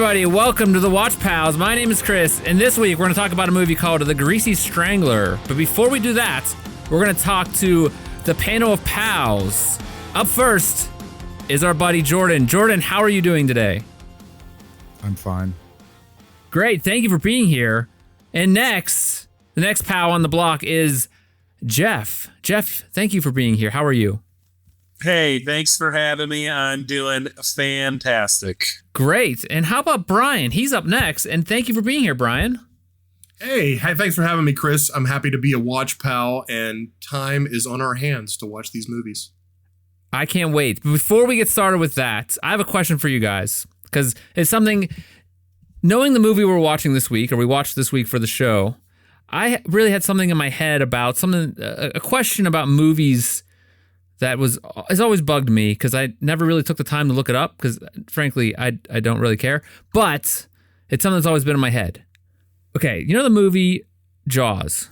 everybody, welcome to the Watch Pals. My name is Chris, and this week we're going to talk about a movie called The Greasy Strangler. But before we do that, we're going to talk to the panel of pals. Up first is our buddy Jordan. Jordan, how are you doing today? I'm fine. Great, thank you for being here. And next, the next pal on the block is Jeff. Jeff, thank you for being here. How are you? Hey, thanks for having me. I'm doing fantastic. Great. And how about Brian? He's up next, and thank you for being here, Brian. Hey, thanks for having me, Chris. I'm happy to be a watch pal, and time is on our hands to watch these movies. I can't wait. But before we get started with that, I have a question for you guys, because it's something, knowing the movie we're watching this week, or we watched this week for the show, I really had something in my head about something, a question about movies that has always bugged me because I never really took the time to look it up because, frankly, I don't really care. But it's something that's always been in my head. Okay, you know the movie Jaws?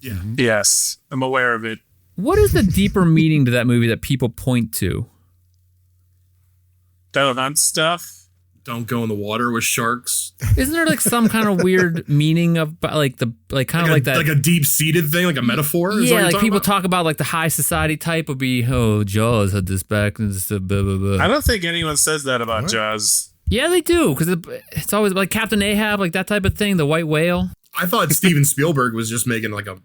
Yeah. Yes, I'm aware of it. What is the deeper meaning to that movie that people point to? Don't hunt stuff. Don't go in the water with sharks. Isn't there like some kind of weird meaning of like that, like a deep-seated thing, like a metaphor? Yeah, like people talk about like the high society type would be, oh, Jaws had this back and this blah, blah, blah. I don't think anyone says that about Jaws. Yeah, they do, because it's always like Captain Ahab, like that type of thing, the white whale. I thought Steven Spielberg was just making like a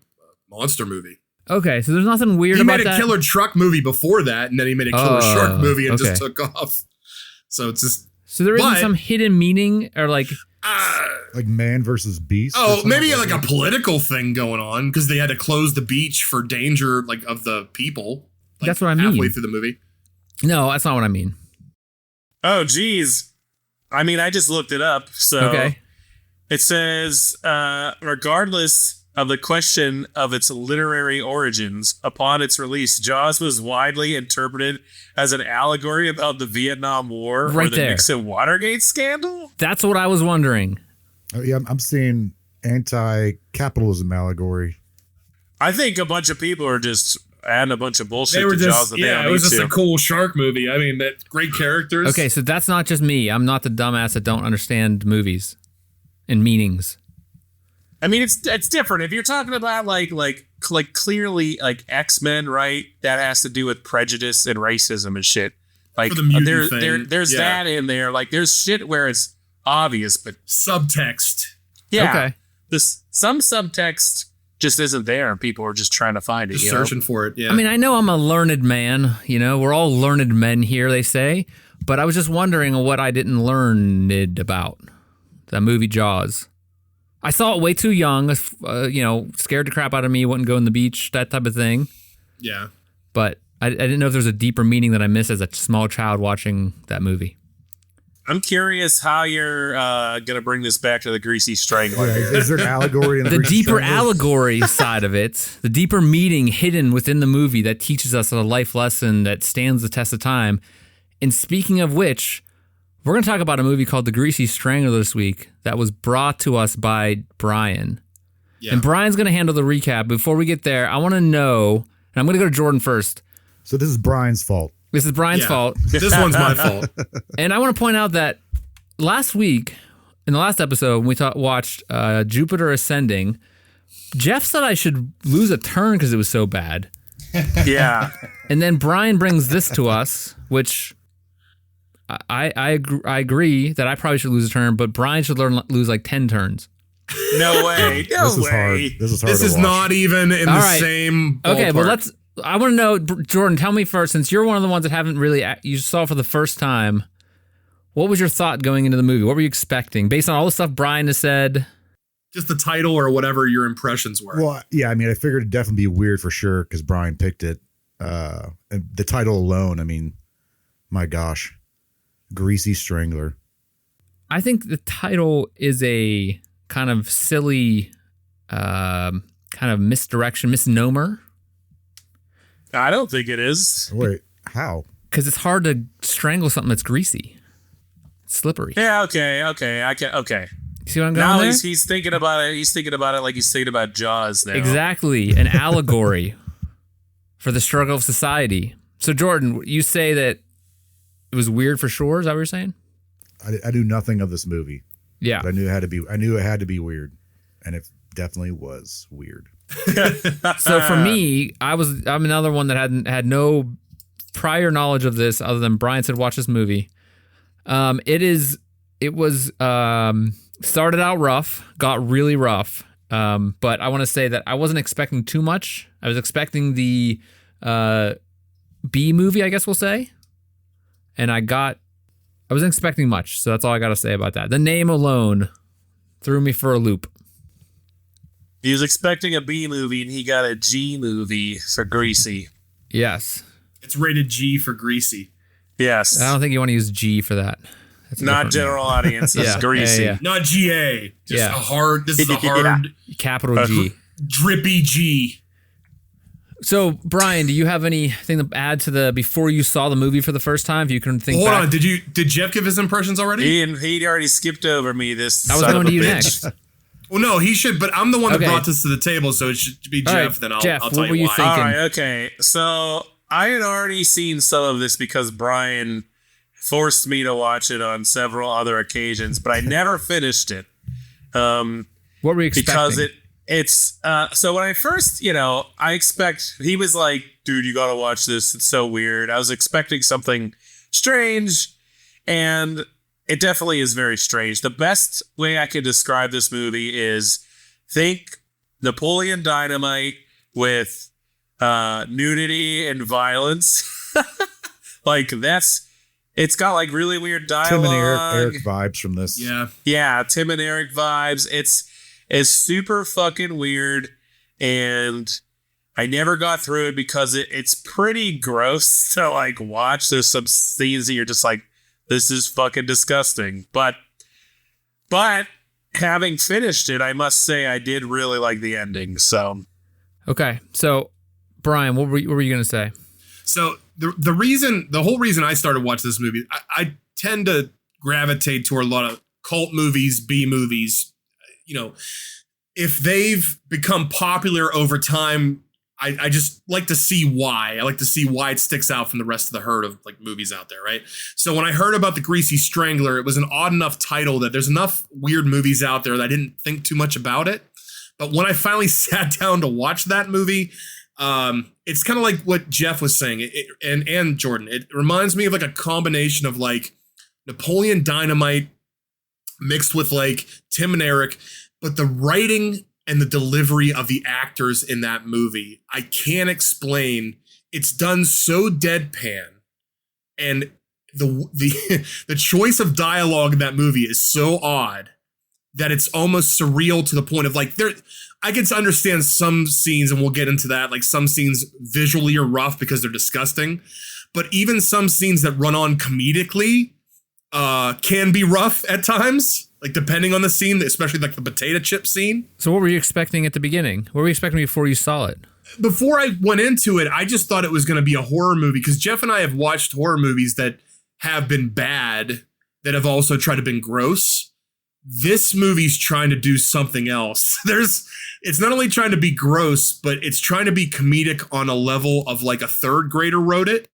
monster movie. Okay, so there's nothing weird about that? He made a killer truck movie before that, and then he made a killer shark movie and just took off. So it's just... So there isn't some hidden meaning or like man versus beast? Oh, maybe like a political thing going on because they had to close the beach for danger like of the people. Like, that's what I mean. Halfway through the movie. No, that's not what I mean. Oh, geez. I mean, I just looked it up. So okay. It says, regardless of the question of its literary origins, upon its release, Jaws was widely interpreted as an allegory about the Vietnam War or the Nixon Watergate scandal. That's what I was wondering. Oh, yeah, I'm seeing anti-capitalism allegory. I think a bunch of people are just adding a bunch of bullshit to Jaws that they don't need to. It was just a cool shark movie. I mean, that great characters. Okay, so that's not just me. I'm not the dumbass that don't understand movies and meanings. I mean, it's different. If you're talking about like clearly like X-Men, right? That has to do with prejudice and racism and shit. Like there's that in there. Like there's shit where it's obvious, but subtext. Yeah. Okay. Some subtext just isn't there, and people are just trying to find it. Just searching for it. Yeah. I mean, I know I'm a learned man. You know, we're all learned men here, they say. But I was just wondering what I didn't learn about that movie Jaws. I saw it way too young, scared the crap out of me, wouldn't go in the beach, that type of thing. Yeah. But I didn't know if there was a deeper meaning that I missed as a small child watching that movie. I'm curious how you're going to bring this back to the Greasy Strangler. Yeah, is there an allegory in the deeper allegory side of it, the deeper meaning hidden within the movie that teaches us a life lesson that stands the test of time. And speaking of which, we're going to talk about a movie called The Greasy Strangler this week that was brought to us by Brian. Yeah. And Brian's going to handle the recap. Before we get there, I want to know, and I'm going to go to Jordan first. So this is Brian's fault. This is Brian's fault. This one's my fault. And I want to point out that last week, in the last episode, when we watched Jupiter Ascending, Jeff said I should lose a turn because it was so bad. Yeah. And then Brian brings this to us, which... I agree that I probably should lose a turn, but Brian should lose like 10 turns. No way. No this is way. Hard. This is not even in the same ballpark. Okay, well, I want to know, Jordan, tell me first, since you're one of the ones that haven't really, you saw for the first time, what was your thought going into the movie? What were you expecting based on all the stuff Brian has said? Just the title or whatever your impressions were. Well, yeah, I mean, I figured it'd definitely be weird for sure because Brian picked it. And the title alone, I mean, my gosh. Greasy Strangler. I think the title is a kind of silly, kind of misnomer. I don't think it is. Wait, how? Because it's hard to strangle something that's greasy. It's slippery. Yeah, okay. Okay. See what I'm going now there? He's thinking about it. He's thinking about it like he's thinking about Jaws now. Exactly. An allegory for the struggle of society. So, Jordan, you say that it was weird for sure? Is that what you're saying? I knew nothing of this movie. Yeah. But I knew it had to be weird, and it definitely was weird. So for me, I'm another one that had no prior knowledge of this other than Brian said watch this movie. It was started out rough, got really rough. But I want to say that I wasn't expecting too much. I was expecting the B movie, I guess we'll say. And I wasn't expecting much, so that's all I got to say about that. The name alone threw me for a loop. He was expecting a B movie, and he got a G movie for Greasy. Yes. It's rated G for Greasy. Yes. I don't think you want to use G for that. That's not general audience. It's Greasy. Yeah. Not GA. Just Yeah. a hard. This is a hard Capital G. drippy G. So, Brian, do you have anything to add to the before you saw the movie for the first time? If you can think Hold back. on. Did Jeff give his impressions already? He already skipped over me. This I was son going of to a you bitch. next. Well, no, he should. But I'm the one that Okay. brought this to the table, so it should be Jeff. All right, Then I'll Jeff, tell what were you you why. thinking? All right, okay. So I had already seen some of this because Brian forced me to watch it on several other occasions, but I never finished it. What were you expecting? Because it's so when I first, he was like, dude, you got to watch this. It's so weird. I was expecting something strange, and it definitely is very strange. The best way I could describe this movie is think Napoleon Dynamite with nudity and violence. It's got like really weird dialogue. Tim and Eric vibes from this. Yeah, Tim and Eric vibes. It's super fucking weird, and I never got through it because it's pretty gross to like watch. There's some scenes that you're just like, this is fucking disgusting. But having finished it, I must say I did really like the ending. So Okay, so Brian, what were you going to say? So the whole reason I started watching this movie, I tend to gravitate toward a lot of cult movies, B movies. If they've become popular over time, I just like to see why. I like to see why it sticks out from the rest of the herd of like movies out there, right? So when I heard about the Greasy Strangler, it was an odd enough title that there's enough weird movies out there that I didn't think too much about it. But when I finally sat down to watch that movie, it's kind of like what Jeff was saying, and Jordan. It reminds me of like a combination of like Napoleon Dynamite mixed with like Tim and Eric, but the writing and the delivery of the actors in that movie, I can't explain. It's done so deadpan, and the choice of dialogue in that movie is so odd that it's almost surreal to the point of like I can understand some scenes, and we'll get into that. Like some scenes visually are rough because they're disgusting, but even some scenes that run on comedically can be rough at times. Like depending on the scene, especially like the potato chip scene. So what were you expecting at the beginning? What were you expecting before you saw it? Before I went into it, I just thought it was going to be a horror movie because Jeff and I have watched horror movies that have been bad that have also tried to been gross. This movie's trying to do something else. It's not only trying to be gross, but it's trying to be comedic on a level of like a third grader wrote it,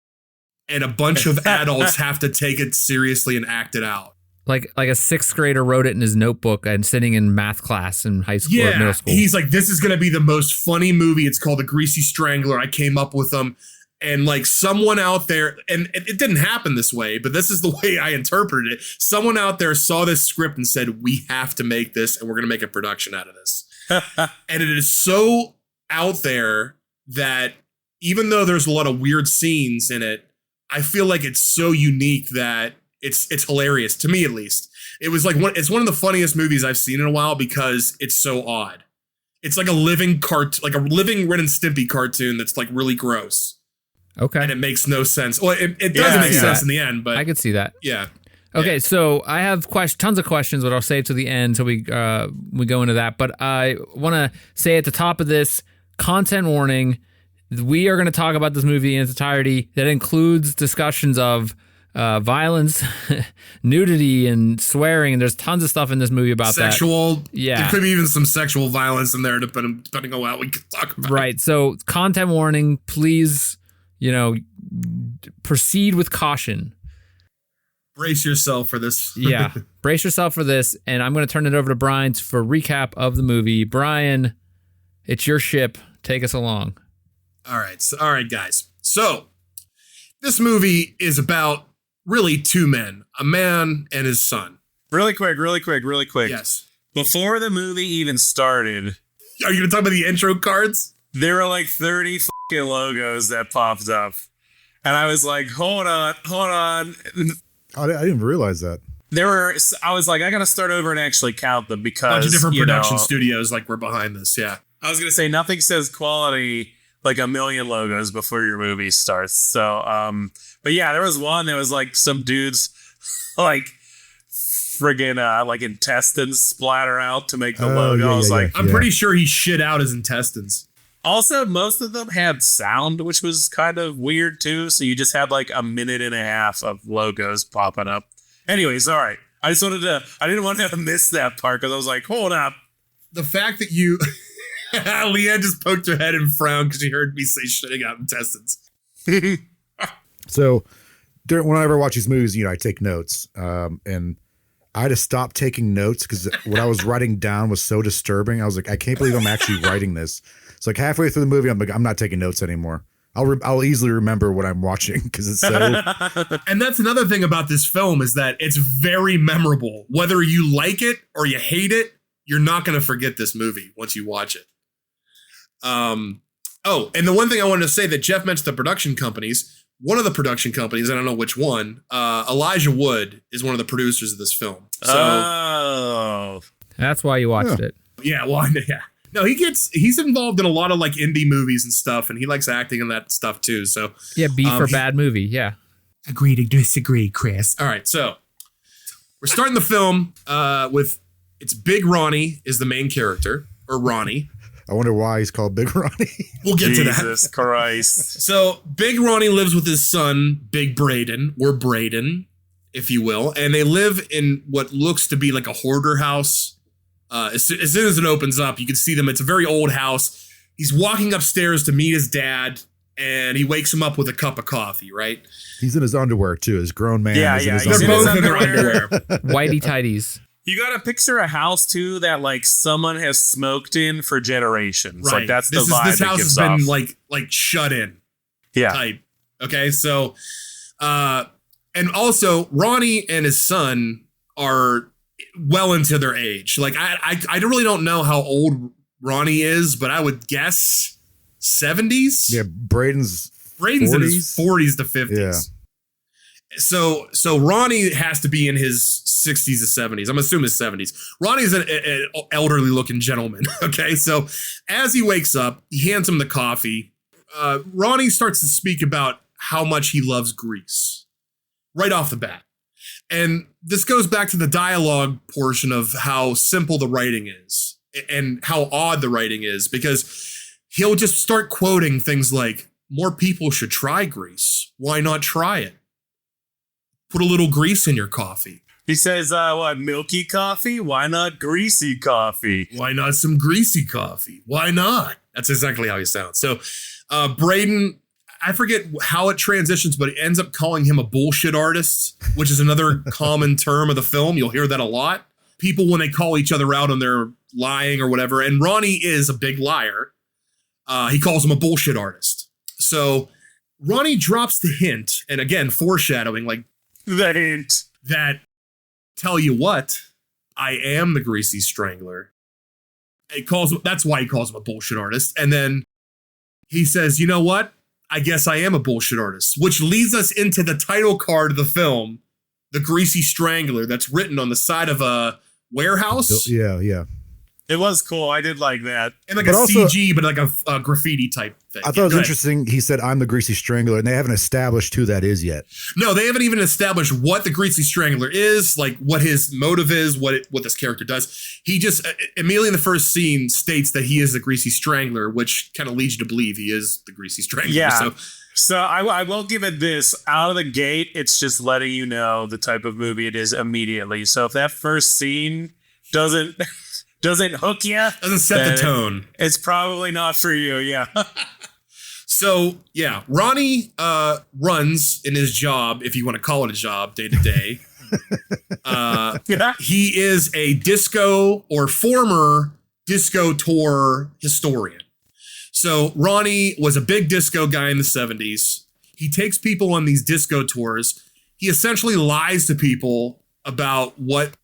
and a bunch of adults have to take it seriously and act it out. Like a sixth grader wrote it in his notebook and sitting in math class in high school or middle school. He's like, this is going to be the most funny movie. It's called The Greasy Strangler. I came up with them. And like someone out there, and it didn't happen this way, but this is the way I interpreted it. Someone out there saw this script and said, we have to make this, and we're going to make a production out of this. And it is so out there that even though there's a lot of weird scenes in it, I feel like it's so unique that it's hilarious, to me at least. It was like it's one of the funniest movies I've seen in a while because it's so odd. It's like a living like a living Ren and Stimpy cartoon that's like really gross. Okay. And it makes no sense. Well, it doesn't make sense in the end, but I could see that. Yeah. Okay, so I have tons of questions, but I'll save to the end so we go into that. But I want to say at the top of this, content warning, we are going to talk about this movie in its entirety. That includes discussions of violence, nudity, and swearing, and there's tons of stuff in this movie about sexual. Yeah. There could be even some sexual violence in there, depending on what we can talk about. Right, so content warning, please, proceed with caution. Brace yourself for this. Yeah, brace yourself for this, and I'm going to turn it over to Brian for a recap of the movie. Brian, it's your ship. Take us along. All right, guys. So this movie is about really two men, a man and his son. Really quick. Yes. Before the movie even started, Are you going to talk about the intro cards? there were like 30 fucking logos that popped up. And I was like, hold on. I didn't realize that. I was like, I got to start over and actually count them A because, bunch of different you production know, studios like we're behind this. Yeah. I was going to say nothing says quality like a million logos before your movie starts. So, but yeah, there was one that was like some dudes like friggin' like intestines splatter out to make the logo. Yeah, I was yeah, like, I'm pretty sure he shit out his intestines. also, most of them had sound, which was kind of weird too. So you just had like a minute and a half of logos popping up. Anyways, all right. I didn't want to miss that part because I was like, hold up. The fact that you, Leanne just poked her head and frowned because she heard me say shitting out intestines. So whenever I watch these movies, I take notes. And I had to stop taking notes because what I was writing down was so disturbing. I was like, I can't believe I'm actually writing this. It's like halfway through the movie, I'm like, I'm not taking notes anymore. I'll easily remember what I'm watching because it's so. And that's another thing about this film is that it's very memorable. Whether you like it or you hate it, you're not going to forget this movie once you watch it. Oh, and the one thing I wanted to say that Jeff mentioned the production companies. One of the production companies, I don't know which one, Elijah Wood is one of the producers of this film. So, That's why you watched it. yeah, well, yeah. No, he's involved in a lot of like indie movies and stuff, and he likes acting and that stuff too. So Yeah, B for bad movie. Yeah. Agree to disagree, Chris. All right, so we're starting the film with it's Big Ronnie is the main character, or Ronnie. I wonder why he's called Big Ronnie. We'll get to that. Jesus Christ. So Big Ronnie lives with his son, Big Braden, or Braden, if you will, and they live in what looks to be like a hoarder house. As soon as it opens up, you can see them. It's a very old house. He's walking upstairs to meet his dad, and he wakes him up with a cup of coffee, right? He's in his underwear too. His grown man. Yeah, is yeah, in his he's They're in his both in their underwear. underwear. Whitey tighties. You got to picture a house too that like someone has smoked in for generations. Right. Like that's the This vibe house it has gives been off. like shut in Yeah. type. Okay, so and also Ronnie and his son are well into their age. Like I really don't know how old Ronnie is, but I would guess 70s. Yeah, Braden's in his 40s to 50s. Yeah. So Ronnie has to be in his 60s to 70s. I'm assuming his 70s. Ronnie's an elderly looking gentleman. Okay, so as he wakes up, he hands him the coffee. Ronnie starts to speak about how much he loves Grease right off the bat. And this goes back to the dialogue portion of how simple the writing is and how odd the writing is, because he'll just start quoting things like, more people should try Grease. Why not try it? Put a little grease in your coffee. He says, what, milky coffee? Why not greasy coffee? Why not some greasy coffee? Why not? That's exactly how he sounds. So Braden, I forget how it transitions, but it ends up calling him a bullshit artist, which is another common term of the film. You'll hear that a lot. People, when they call each other out on their lying or whatever, and Ronnie is a big liar. He calls him a bullshit artist. So Ronnie drops the hint, and again, foreshadowing, like, The hint. that, tell you what, I am the Greasy Strangler. That's why he calls him a bullshit artist. And then he says, you know what? I guess I am a bullshit artist, which leads us into the title card of the film, the Greasy Strangler, that's written on the side of a warehouse. Yeah. It was cool. I did like that. And like But a also- CG, but like a graffiti type thing. I thought it was Go ahead. interesting. He said, I'm the Greasy Strangler, and they haven't established who that is yet. No, they haven't even established what the Greasy Strangler is, like what his motive is, what this character does. He just immediately in the first scene states that he is the Greasy Strangler, which kind of leads you to believe he is the Greasy Strangler. Yeah. So I will give it this. Out of the gate, it's just letting you know the type of movie it is immediately. So if that first scene doesn't hook you, doesn't set the tone. It's probably not for you. Yeah. So yeah, Ronnie runs in his job, if you want to call it a job, day to day. He is a disco or former disco tour historian. So Ronnie was a big disco guy in the 70s. He takes people on these disco tours. He essentially lies to people about what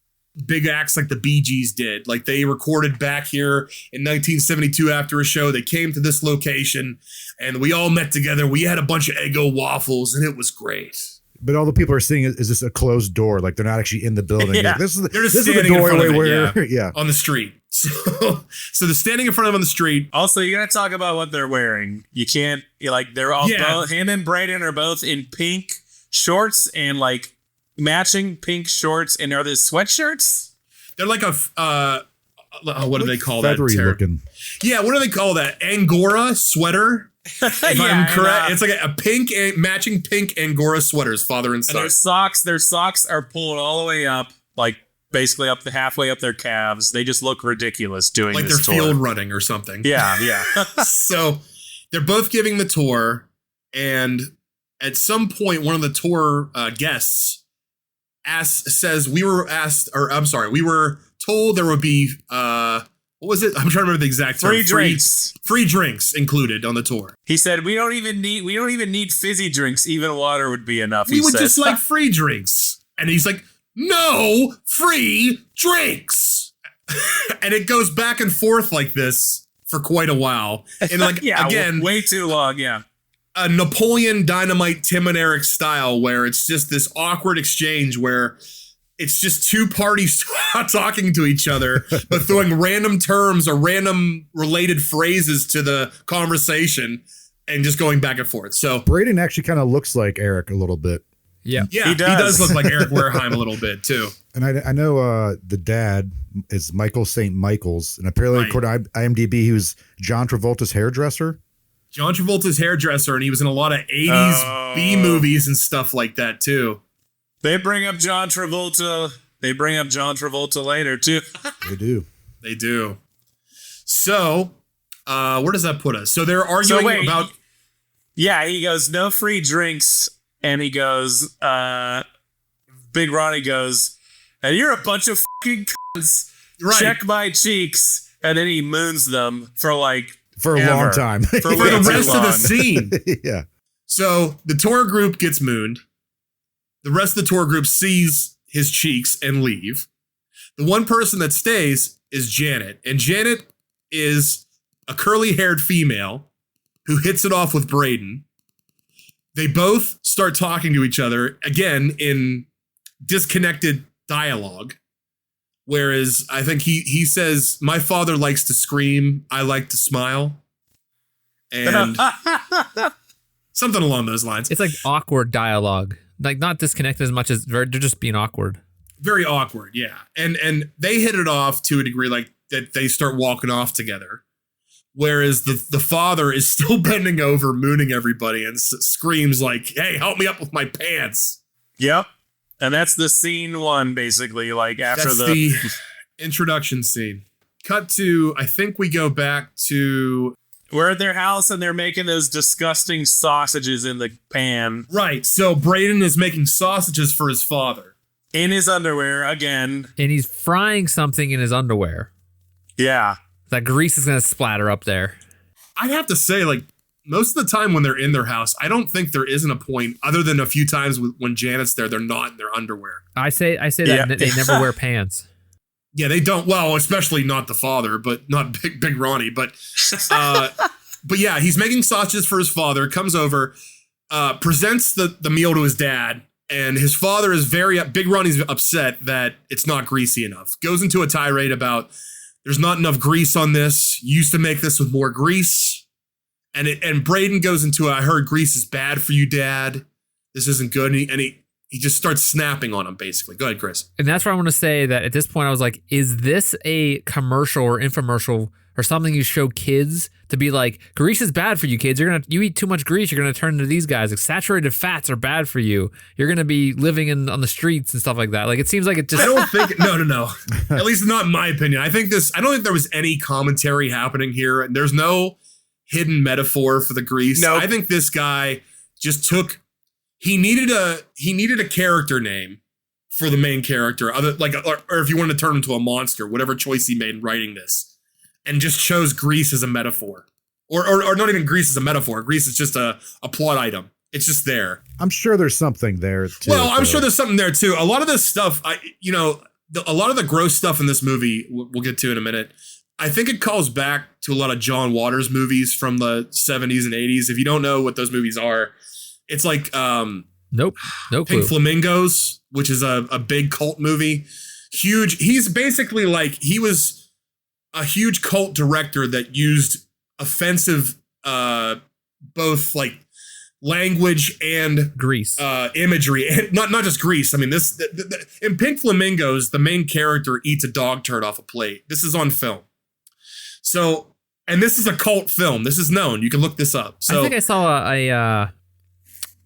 big acts like the Bee Gees did. Like they recorded back here in 1972 after a show. They came to this location and we all met together. We had a bunch of Eggo waffles and it was great. But all the people are seeing is this a closed door? Like they're not actually in the building. Yeah. Like, this is They're just the standing in front doorway of it, where yeah, on the street. So they're standing in front of him on the street. Also, you gotta talk about what they're wearing. You can't they're all both, him and Brayden are both in pink shorts and like matching pink shorts, and are these sweatshirts? They're like a what do they call that? Feathery looking. Yeah, what do they call that? Angora sweater. If I'm correct, it's like a pink matching pink Angora sweaters, father and son. And their socks are pulled all the way up, like basically up the halfway up their calves. They just look ridiculous doing like this they're tour. field running or something. Yeah. So they're both giving the tour, and at some point, one of the tour guests we were told there would be what was it? I'm trying to remember the exact term. Free drinks included on the tour. He said we don't even need fizzy drinks. Even water would be enough. We would just like free drinks. And he's like, no free drinks. And it goes back and forth like this for quite a while. And like again, way too long. Yeah. A Napoleon Dynamite Tim and Eric style where it's just this awkward exchange where it's just two parties talking to each other, but throwing random terms or random related phrases to the conversation and just going back and forth. So Brayden actually kind of looks like Eric a little bit. Yeah, he does look like Eric Wareheim a little bit too. And I know the dad is Michael St. Michael's, and apparently according to IMDb, he was John Travolta's hairdresser. John Travolta's hairdresser, and he was in a lot of 80s B movies and stuff like that too. They bring up John Travolta. They bring up John Travolta later too. They do. So, where does that put us? So they're arguing about. Yeah, he goes no free drinks, and he goes. Big Ronnie goes, and you're a bunch of fucking cunts. Right. Check my cheeks, and then he moons them for a ever. long time for the rest of the scene. Yeah. So the tour group gets mooned. The rest of the tour group sees his cheeks and leave. The one person that stays is Janet. And Janet is a curly-haired female who hits it off with Brayden. They both start talking to each other, again, in disconnected dialogue. Whereas I think he says, my father likes to scream, I like to smile. And something along those lines. It's like awkward dialogue. Like not disconnected as much as they're just being awkward. Very awkward, yeah. And they hit it off to a degree, like that they start walking off together. Whereas the father is still bending over, mooning everybody, and screams like, hey, help me up with my pants. Yep. And that's the scene one, basically, like after that's the introduction scene. Cut to, I think we go back to... We're at their house and they're making those disgusting sausages in the pan. Right. So Brayden is making sausages for his father. In his underwear again. And he's frying something in his underwear. Yeah. That grease is going to splatter up there. I'd have to say, like, most of the time when they're in their house, I don't think there isn't a point, other than a few times when Janet's there, they're not in their underwear. I say that they never wear pants. Yeah, they don't. Well, especially not the father, but not Big Ronnie. But yeah, he's making sausages for his father. Comes over, presents the meal to his dad, and his father is Big Ronnie's upset that it's not greasy enough. Goes into a tirade about there's not enough grease on this. Used to make this with more grease, and Brayden goes into I heard grease is bad for you, Dad. This isn't good, and he just starts snapping on him, basically. Go ahead, Chris. And that's where I want to say that at this point, I was like, is this a commercial or infomercial or something you show kids to be like, grease is bad for you kids. You eat too much grease, you're going to turn into these guys. Like, saturated fats are bad for you. You're going to be living on the streets and stuff like that. Like, it seems like it just... I don't think... No. At least not in my opinion. I don't think there was any commentary happening here. There's no hidden metaphor for the grease. Nope. I think this guy just took... He needed a character name for the main character, or if you wanted to turn him into a monster, whatever choice he made in writing this, and just chose Grease as a metaphor, or not even Grease as a metaphor. Grease is just a plot item. It's just there. I'm sure there's something there too. Well, I'm sure there's something there too. A lot of this stuff, a lot of the gross stuff in this movie, we'll get to in a minute. I think it calls back to a lot of John Waters movies from the 70s and 80s. If you don't know what those movies are, it's like Nope. No clue. Pink Flamingos, which is a big cult movie. Huge. He's basically like, he was a huge cult director that used offensive, both like language and Grease. imagery, and not just Grease. I mean, in Pink Flamingos, the main character eats a dog turd off a plate. This is on film. So, and this is a cult film. This is known. You can look this up. So I think I saw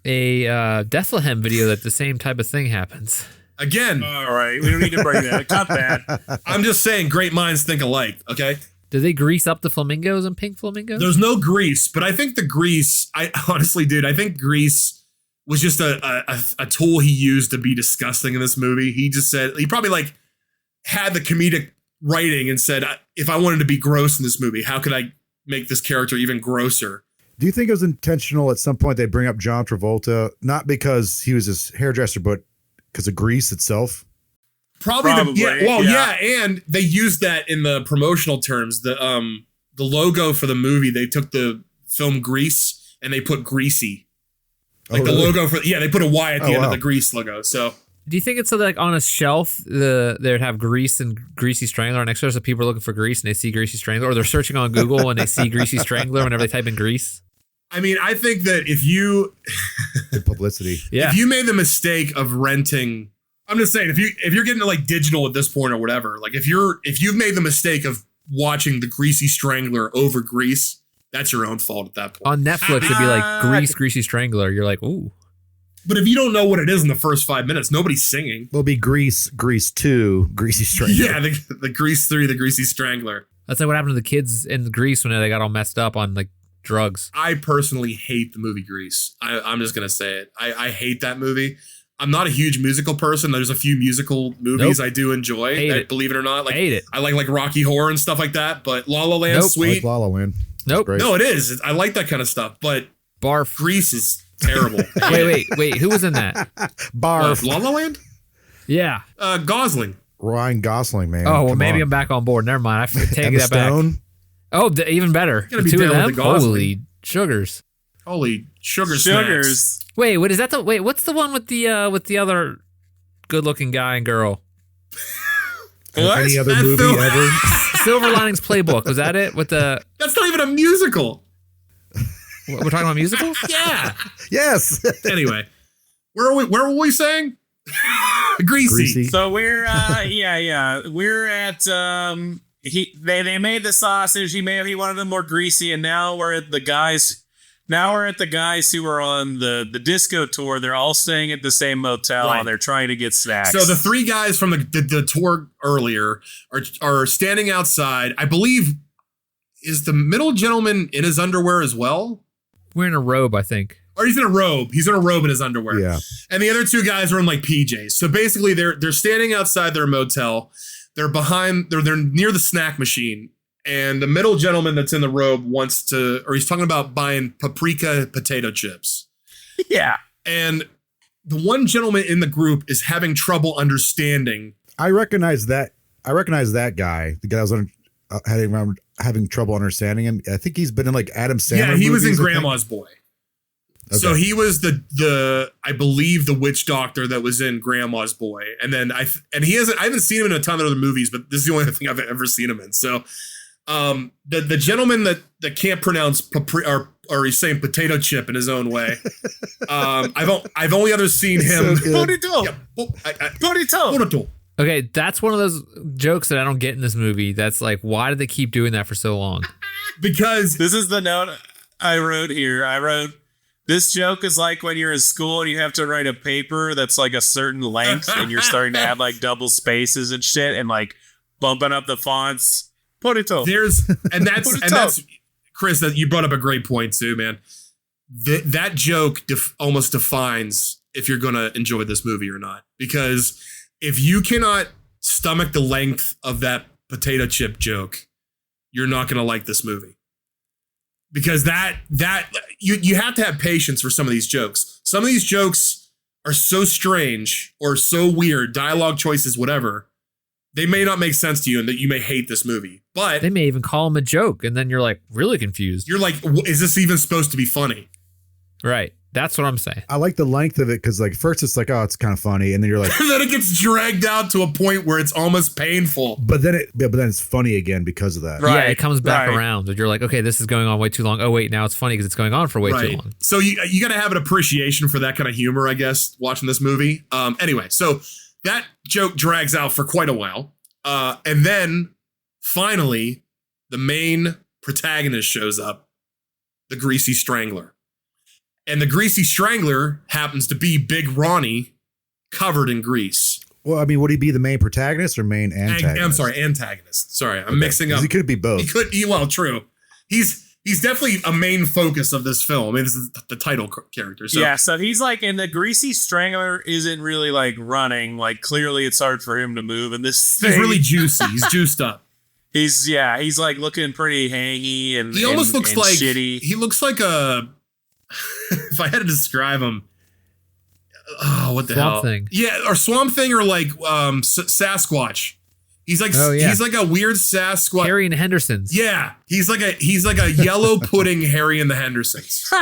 a Bethlehem video that the same type of thing happens. Again, all right, we don't need to bring that. Cut that. I'm just saying, great minds think alike. Okay. Did they grease up the flamingos and Pink Flamingos? There's no grease, but I think the grease, I honestly, dude, I think grease was just a tool he used to be disgusting in this movie. He just said, he probably like had the comedic writing and said, if I wanted to be gross in this movie, how could I make this character even grosser? Do you think it was intentional at some point they bring up John Travolta, not because he was his hairdresser, but because of Grease itself? Probably. And they used that in the promotional terms. The logo for the movie, they took the film Grease and they put Greasy. Like the logo for they put a Y at the end of the Grease logo. So do you think it's so that like on a shelf they'd have Grease and Greasy Strangler next to us, so people are looking for Grease and they see Greasy Strangler, or they're searching on Google and they see Greasy Strangler whenever they type in Grease? I mean, I think that if you good publicity, if you made the mistake of renting, I'm just saying, if you're getting to like digital at this point or whatever, like if you've made the mistake of watching the Greasy Strangler over Grease, that's your own fault at that point. On Netflix, it'd be like Greasy Strangler. You're like, ooh. But if you don't know what it is in the first 5 minutes, nobody's singing. It'll be Grease 2, Greasy Strangler. Yeah, the Grease 3, the Greasy Strangler. That's like what happened to the kids in Grease when they got all messed up on like drugs. I personally hate the movie Grease. I'm just gonna say it. I hate that movie. I'm not a huge musical person. There's a few musical movies I do enjoy. Believe it or not, like hate it. I like Rocky Horror and stuff like that. But La La Land's sweet. I like La La Land. Nope. No, it is. I like that kind of stuff. But Barf. Grease is terrible. wait. Who was in that? Barf. La La Land? Yeah. Gosling. Ryan Gosling, man. Oh, well, maybe I'm back on board. Never mind. I take that Stone. back. Oh, even better. Gonna The be two of down them? with the Gosling. Holy sugars. Holy sugars. Wait, what is that? What's the one with the other good-looking guy and girl? Any other That movie film- ever? Silver Linings Playbook. Was that it? With the That's not even a musical. we're talking about musicals? Yeah. Yes. Anyway, where were we saying? Greasy. So we're we're at they made the sausage. He wanted them more greasy, and now we're at the guys. Now we're at the guys who are on the disco tour. They're all staying at the same motel. Right. And they're trying to get snacks. So the three guys from the tour earlier are standing outside. I believe, is the middle gentleman in his underwear as well? We're in a robe, I think. Or he's in a robe. He's in a robe in his underwear. Yeah. And the other two guys are in like PJs. So basically they're standing outside their motel. They're near the snack machine. And the middle gentleman that's in the robe he's talking about buying paprika potato chips. Yeah. And the one gentleman in the group is having trouble understanding. I recognize that guy. The guy I was having trouble understanding him. I think he's been in like Adam Sandler. Yeah, he was in movies, I think. Grandma's Boy. Okay. So he was the I believe the witch doctor that was in Grandma's Boy. And then I haven't seen him in a ton of other movies, but this is the only thing I've ever seen him in. So the gentleman that can't pronounce or he's saying potato chip in his own way. I've only ever seen him. Potato. Okay, that's one of those jokes that I don't get in this movie. That's like, why did they keep doing that for so long? Because This is the note I wrote here. I wrote, this joke is like when you're in school and you have to write a paper that's like a certain length and you're starting to add like double spaces and shit and like bumping up the fonts. Potato. that's Chris, that you brought up a great point too, man. That joke almost defines if you're going to enjoy this movie or not, because if you cannot stomach the length of that potato chip joke, you're not going to like this movie. Because you have to have patience for some of these jokes. Some of these jokes are so strange or so weird, dialogue choices, whatever. They may not make sense to you and that you may hate this movie. But they may even call them a joke, and then you're like really confused. You're like, is this even supposed to be funny? Right. That's what I'm saying. I like the length of it because, like, first it's like, oh, it's kind of funny, and then you're like, and then it gets dragged out to a point where it's almost painful. But then it's funny again because of that. Right. Yeah, it comes back around, and you're like, okay, this is going on way too long. Oh wait, now it's funny because it's going on for way too long. So you got to have an appreciation for that kind of humor, I guess, watching this movie. Anyway, so that joke drags out for quite a while, and then finally, the main protagonist shows up, the Greasy Strangler. And the Greasy Strangler happens to be Big Ronnie covered in grease. Well, I mean, would he be the main protagonist or main antagonist? I'm sorry, antagonist. Sorry, I'm mixing up. He could be both. Well, true. He's definitely a main focus of this film. I mean, this is the title character. So. Yeah, so he's like, and the Greasy Strangler isn't really like running. Like, clearly it's hard for him to move. And this He's really juicy. He's juiced up. He's like looking pretty hangy and he almost looks like shitty. He looks like a. If I had to describe him, what the Swamp hell? Thing. Yeah, or Swamp Thing, or like Sasquatch. He's like he's like a weird Sasquatch. Harry and the Hendersons. Yeah, he's like a yellow pudding Harry and the Hendersons.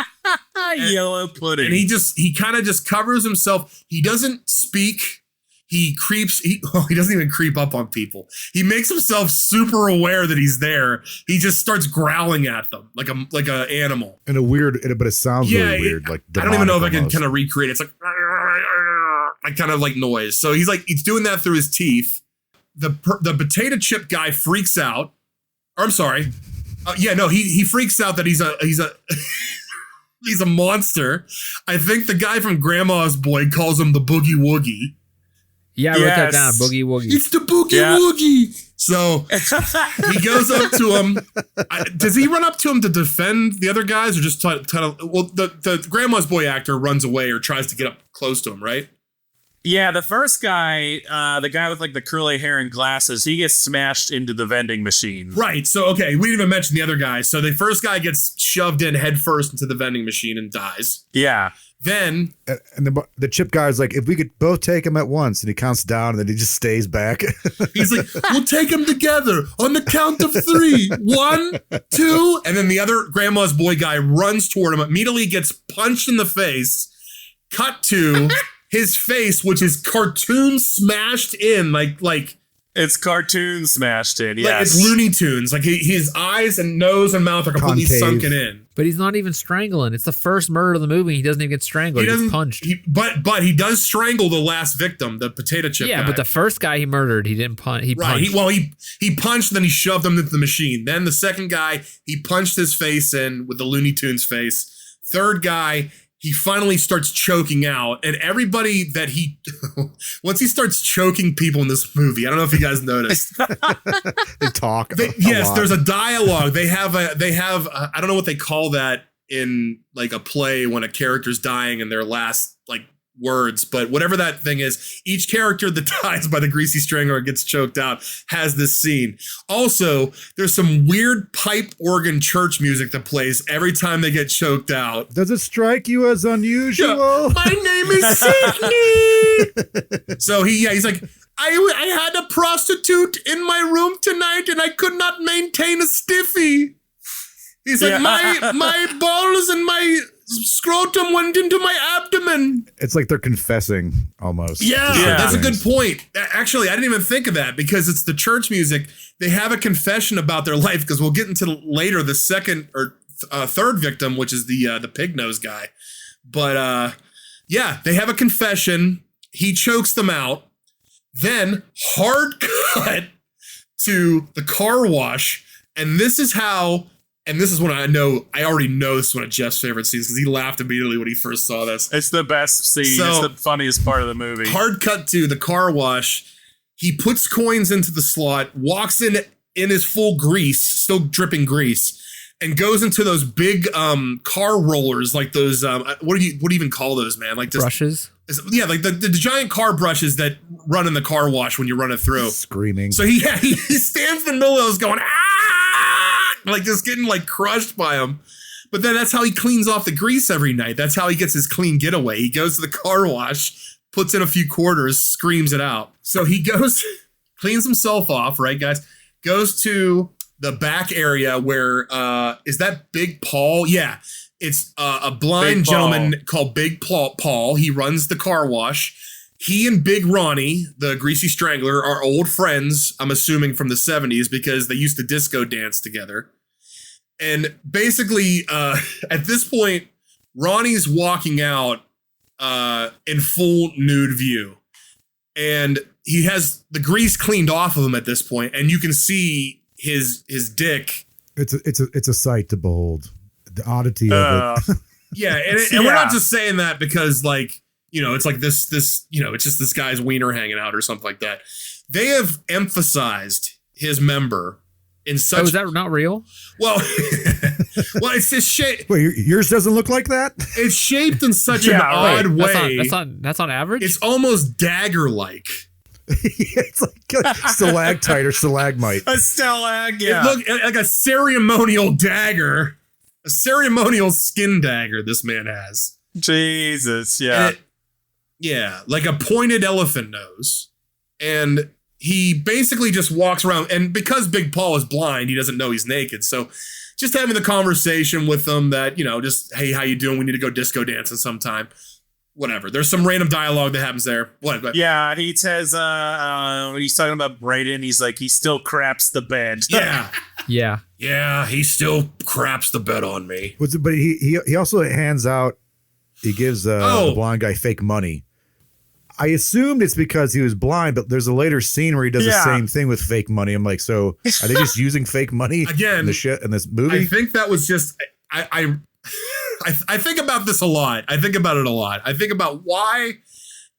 Yellow pudding. And he kind of just covers himself. He doesn't speak. He creeps. He doesn't even creep up on people. He makes himself super aware that he's there. He just starts growling at them like a animal. In a weird, but it sounds really weird. Like I don't even know if I can kind of recreate it. It's like kind of like noise. So he's doing that through his teeth. The potato chip guy freaks out. Or I'm sorry. He freaks out that he's a he's a monster. I think the guy from Grandma's Boy calls him the Boogie Woogie. Yeah, I wrote that down. Boogie Woogie. It's the Boogie Woogie. So he goes up to him. Does he run up to him to defend the other guys, or just try to? Well, the Grandma's Boy actor runs away or tries to get up close to him, right? Yeah, the first guy, the guy with like the curly hair and glasses, he gets smashed into the vending machine. Right. So, okay, we didn't even mention the other guy. So the first guy gets shoved in head first into the vending machine and dies. Yeah. Then and the chip guy's like, if we could both take him at once, and he counts down, and then he just stays back. He's like, we'll take him together on the count of 3. 1, 2, and then the other Grandma's Boy guy runs toward him, immediately gets punched in the face. Cut to his face, which is cartoon smashed in, like it's cartoon smashed in. Yes, like it's Looney Tunes. Like his eyes and nose and mouth are completely sunken in. But he's not even strangling. It's the first murder of the movie. He doesn't even get strangled. He gets punched. But he does strangle the last victim, the potato chip guy. Yeah, but the first guy he murdered, he didn't punch. He punched. He punched, then he shoved him into the machine. Then the second guy, he punched his face in with the Looney Tunes face. Third guy, he finally starts choking out, and everybody that once he starts choking people in this movie, I don't know if you guys noticed. They talk. Yes, there's a dialogue. They have I don't know what they call that in like a play when a character's dying and their last like words, but whatever that thing is, each character that dies by the Greasy Strangler or gets choked out has this scene. Also, there's some weird pipe organ church music that plays every time they get choked out. Does it strike you as unusual? Yeah, my name is Sidney. So he's like, I had a prostitute in my room tonight and I could not maintain a stiffy. He's like, my balls and my scrotum went into my abdomen. It's like they're confessing almost. Yeah, that's a good point. Actually, I didn't even think of that because it's the church music. They have a confession about their life because we'll get into later the second or third victim, which is the pig nose guy. But they have a confession. He chokes them out. Then hard cut to the car wash, and this is how. And this is when I already know this is one of Jeff's favorite scenes because he laughed immediately when he first saw this. It's the best scene. It's the funniest part of the movie. Hard cut to the car wash. He puts coins into the slot, walks in his full grease, still dripping grease, and goes into those big car rollers, like those. What do you even call those, man? Like just brushes. Yeah, like the giant car brushes that run in the car wash when you run it through. Screaming. So he stands in the middle of those going, ah! Like just getting like crushed by them. But then that's how he cleans off the grease every night. That's how he gets his clean getaway. He goes to the car wash, puts in a few quarters, screams it out. So he goes, cleans himself off, right, guys? Goes to the back area where, is that Big Paul? Yeah. It's a blind gentleman called Big Paul. He runs the car wash. He and Big Ronnie, the Greasy Strangler, are old friends, I'm assuming from the 70s, because they used to disco dance together. And basically, at this point, Ronnie's walking out in full nude view. And he has the grease cleaned off of him at this point, and you can see his dick. It's a sight to behold. The oddity of it. Yeah, and we're not just saying that because, like, you know, it's like this, you know, it's just this guy's wiener hanging out or something like that. They have emphasized his member in such. Oh, is that not real? Well, well, it's this shape. Wait, yours doesn't look like that? It's shaped in such an odd way. That's not average. It's almost dagger-like. It's like a stalactite or stalagmite. A stalag, yeah. It looked like a ceremonial dagger. A ceremonial skin dagger this man has. Jesus, yeah. Yeah, like a pointed elephant nose. And he basically just walks around. And because Big Paul is blind, he doesn't know he's naked. So just having the conversation with them that, you know, just, hey, how you doing? We need to go disco dancing sometime. Whatever. There's some random dialogue that happens there. What? Yeah, he says, when he's talking about Braden, he's like, he still craps the bed. Yeah. Yeah. Yeah, he still craps the bed on me. But he also hands out, he gives the blind guy fake money. I assumed it's because he was blind, but there's a later scene where he does the same thing with fake money. I'm like, so are they just using fake money again in this movie? I think that was just I think about this a lot. I think about it a lot. I think about why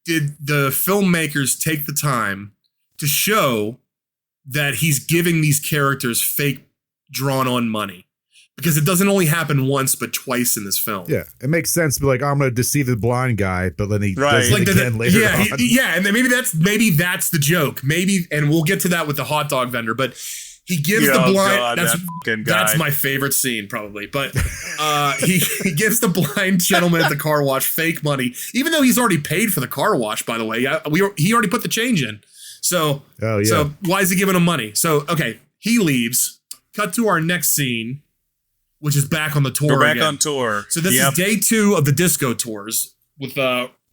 did the filmmakers take the time to show that he's giving these characters fake drawn on money? Because it doesn't only happen once, but twice in this film. Yeah, it makes sense. But like, I'm going to deceive the blind guy, but then he does it again later on. And then maybe that's the joke. Maybe, and we'll get to that with the hot dog vendor. But he gives the blind. God, that's my favorite scene, probably. But he gives the blind gentleman at the car wash fake money, even though he's already paid for the car wash. By the way, he already put the change in. So, so why is he giving him money? So, okay, he leaves. Cut to our next scene, which is back on the tour. We're back on tour. So this is day 2 of the disco tours with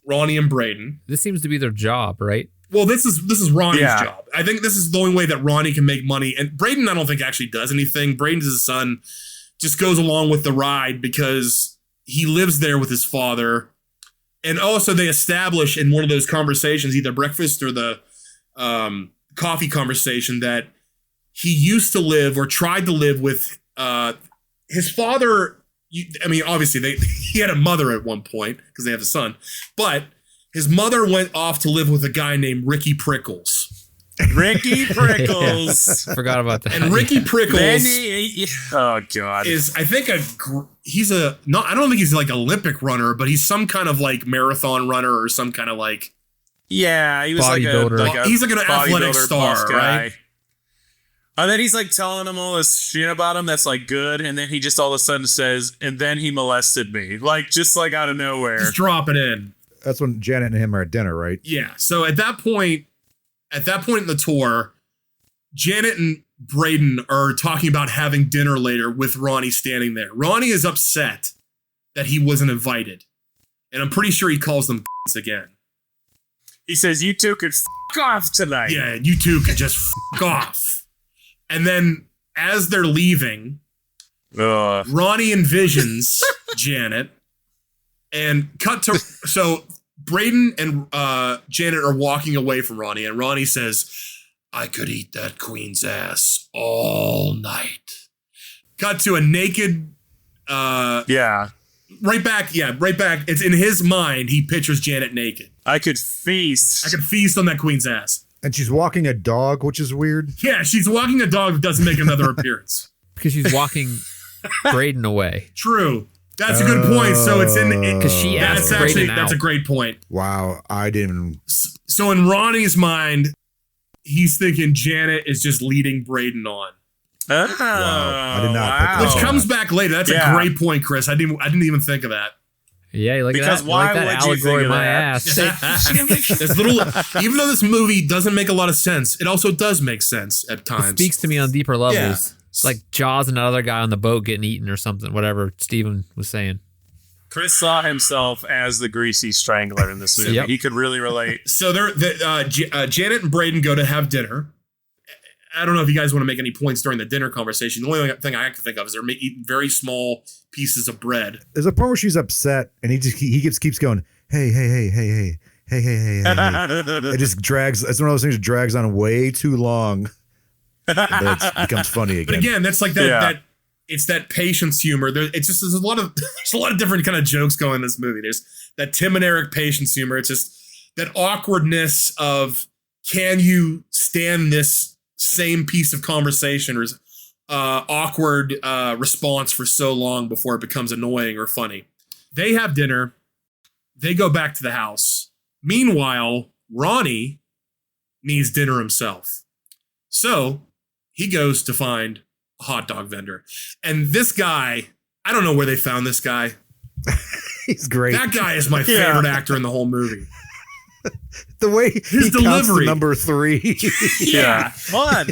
Ronnie and Braden. This seems to be their job, right? Well, this is Ronnie's job. I think this is the only way that Ronnie can make money. And Braden, I don't think actually does anything. Braden's his son, just goes along with the ride because he lives there with his father. And also they establish in one of those conversations, either breakfast or the coffee conversation, that he used to live or tried to live with his father. I mean, obviously he had a mother at one point because they have a son, but his mother went off to live with a guy named Ricky Prickles. Ricky Prickles. Forgot about that. And Ricky Prickles oh God, is I think I don't think he's like Olympic runner, but he's some kind of like marathon runner or some kind of like he was he's like an athletic star, right? And then he's like telling him all this shit about him that's like good, and then he just all of a sudden says, and then he molested me, like just like out of nowhere. Just drop it in. That's when Janet and him are at dinner, right? Yeah. So at that point in the tour, Janet and Braden are talking about having dinner later with Ronnie standing there. Ronnie is upset that he wasn't invited. And I'm pretty sure he calls them again. He says, you two could off tonight. Yeah, you two could just off. And then as they're leaving, Ronnie envisions Janet and cut to, so Braden and Janet are walking away from Ronnie, and Ronnie says, I could eat that queen's ass all night. Cut to a naked, right back. It's in his mind. He pictures Janet naked. I could feast on that queen's ass. And she's walking a dog, which is weird. Yeah, she's walking a dog that doesn't make another appearance. Because she's walking Braden away. True. That's a good point. So it's in Because she asked Braden out. That's a great point. Wow, I didn't. So in Ronnie's mind, he's thinking Janet is just leading Braden on. Oh, Wow. I did not pick that Which up. comes back later. That's a great point, Chris. I didn't even think of that. Yeah, look Because at that. why like that would you Oh allegory think of my that? ass. There's little, even though this movie doesn't make a lot of sense, it also does make sense at It times. speaks to me on deeper levels. Yeah. It's like Jaws and another guy on the boat getting eaten or something, whatever Steven was saying. Chris saw himself as the Greasy Strangler in this movie. Yep. He could really relate. So Janet and Braden go to have dinner. I don't know if you guys want to make any points during the dinner conversation. The only thing I can think of is they're eating very small pieces of bread. There's a point where she's upset, and he keeps going, hey. It just drags. It's one of those things that drags on way too long. But it becomes funny again. But again, that's like that it's that patience humor. There's a lot of different kind of jokes going in this movie. There's that Tim and Eric patience humor. It's just that awkwardness of, can you stand this same piece of conversation or awkward response for so long before it becomes annoying or funny. They have dinner. They go back to the house. Meanwhile, Ronnie needs dinner himself. So he goes to find a hot dog vendor. And this guy, I don't know where they found this guy. He's great. That guy is my favorite actor in the whole movie. The way His he counts delivery. the number 3. Yeah. 1,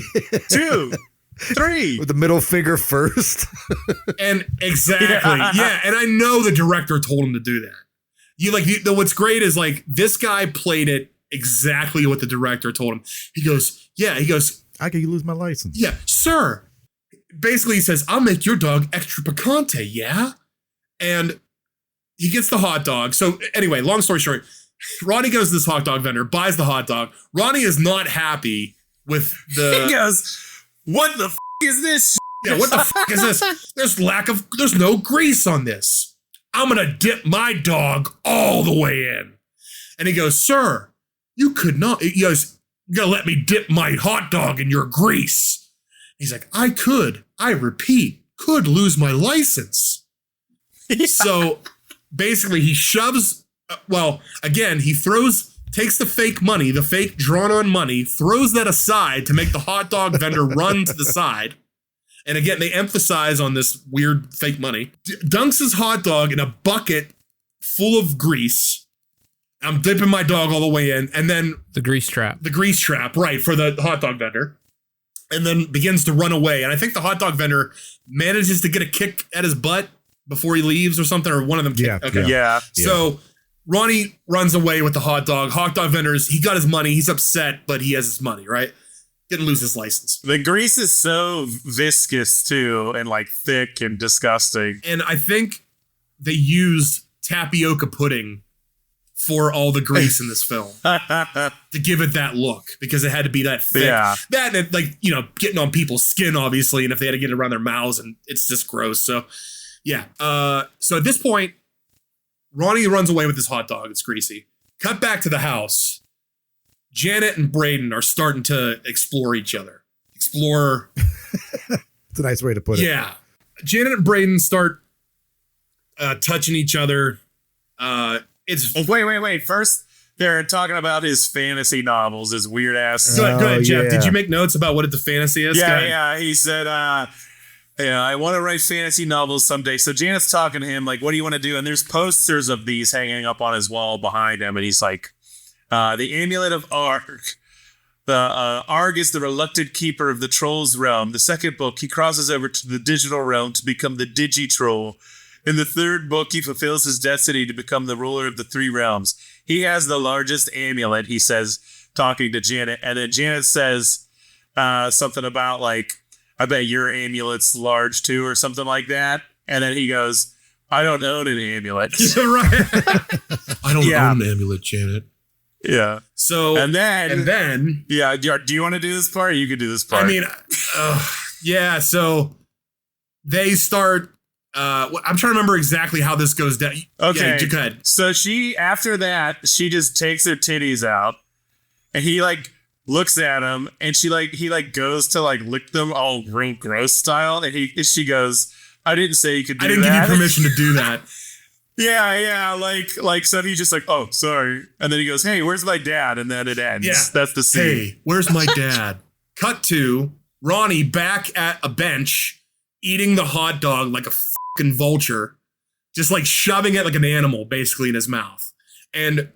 2, 3. With the middle finger first. And exactly. Yeah. And I know the director told him to do that. What's great is like this guy played it exactly what the director told him. He goes, I can lose my license. yeah, sir. Basically, he says, I'll make your dog extra picante, yeah? And he gets the hot dog. So anyway, long story short, Ronnie goes to this hot dog vendor, buys the hot dog. Ronnie is not happy with He goes, what the is this? Yeah, what the is this? There's no grease on this. I'm going to dip my dog all the way in. And he goes, sir, you could not. He goes, you're going to let me dip my hot dog in your grease. He's like, I repeat, could lose my license. So basically he shoves, takes the fake money, the fake drawn on money, throws that aside to make the hot dog vendor run to the side. And again, they emphasize on this weird fake money. Dunks his hot dog in a bucket full of grease. I'm dipping my dog all the way in. And then The grease trap. Right, for the hot dog vendor. And then begins to run away. And I think the hot dog vendor manages to get a kick at his butt before he leaves or something, or one of them. Yeah. So Ronnie runs away with the hot dog. Hot dog vendors, he got his money. He's upset, but he has his money, right? Didn't lose his license. The grease is so viscous too, and like thick and disgusting. And I think they used tapioca pudding for all the grease in this film to give it that look, because it had to be that thick. Yeah. That and getting on people's skin, obviously, and if they had to get it around their mouths, and it's just gross. So yeah. So at this point, Ronnie runs away with his hot dog. It's greasy. Cut back to the house. Janet and Braden are starting to explore each other. It's a nice way to put it. Yeah. Janet and Braden start touching each other. Wait. First, they're talking about his fantasy novels, his weird ass. Go ahead, Jeff. yeah. Did you make notes about what the fantasy is? Go ahead. Yeah. He said, I want to write fantasy novels someday. So Janet's talking to him, like, what do you want to do? And there's posters of these hanging up on his wall behind him. And he's like, the amulet of Arg. Arg is the reluctant keeper of the troll's realm. The second book, he crosses over to the digital realm to become the Digi-Troll. In the third book, he fulfills his destiny to become the ruler of the 3 realms. He has the largest amulet, he says, talking to Janet. And then Janet says something about, like, I bet your amulet's large too, or something like that. And then he goes, I don't own an amulet. Right. I don't Yeah. own an amulet, Janet. Yeah. So And then, yeah. do you want to do this part? Or you could do this part. I mean, yeah. So they start. I'm trying to remember exactly how this goes down. Okay. Yeah, go ahead. So after that, she just takes her titties out, and he like looks at him, and he goes to like lick them all real gross style, and she goes, I didn't say you could do I didn't that. give you permission to do that. Yeah. Like so he's just like, oh, sorry. And then he goes, hey, where's my dad? And then it ends. Yeah. That's the scene. Hey, where's my dad? Cut to Ronnie back at a bench eating the hot dog like a fucking vulture, just like shoving it like an animal basically in his mouth. And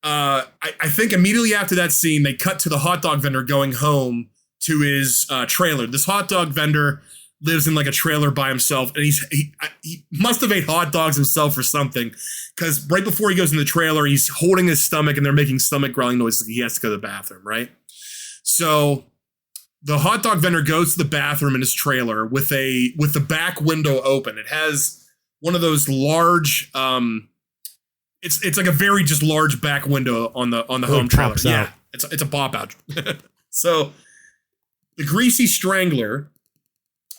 I think immediately after that scene, they cut to the hot dog vendor going home to his trailer. This hot dog vendor lives in like a trailer by himself, and he must have ate hot dogs himself or something, because right before he goes in the trailer, he's holding his stomach and they're making stomach growling noises. He has to go to the bathroom, right? So the hot dog vendor goes to the bathroom in his trailer with the back window open. It has one of those large, it's like a very just large back window on the home trailer. Yeah, it's a pop out. So the Greasy Strangler,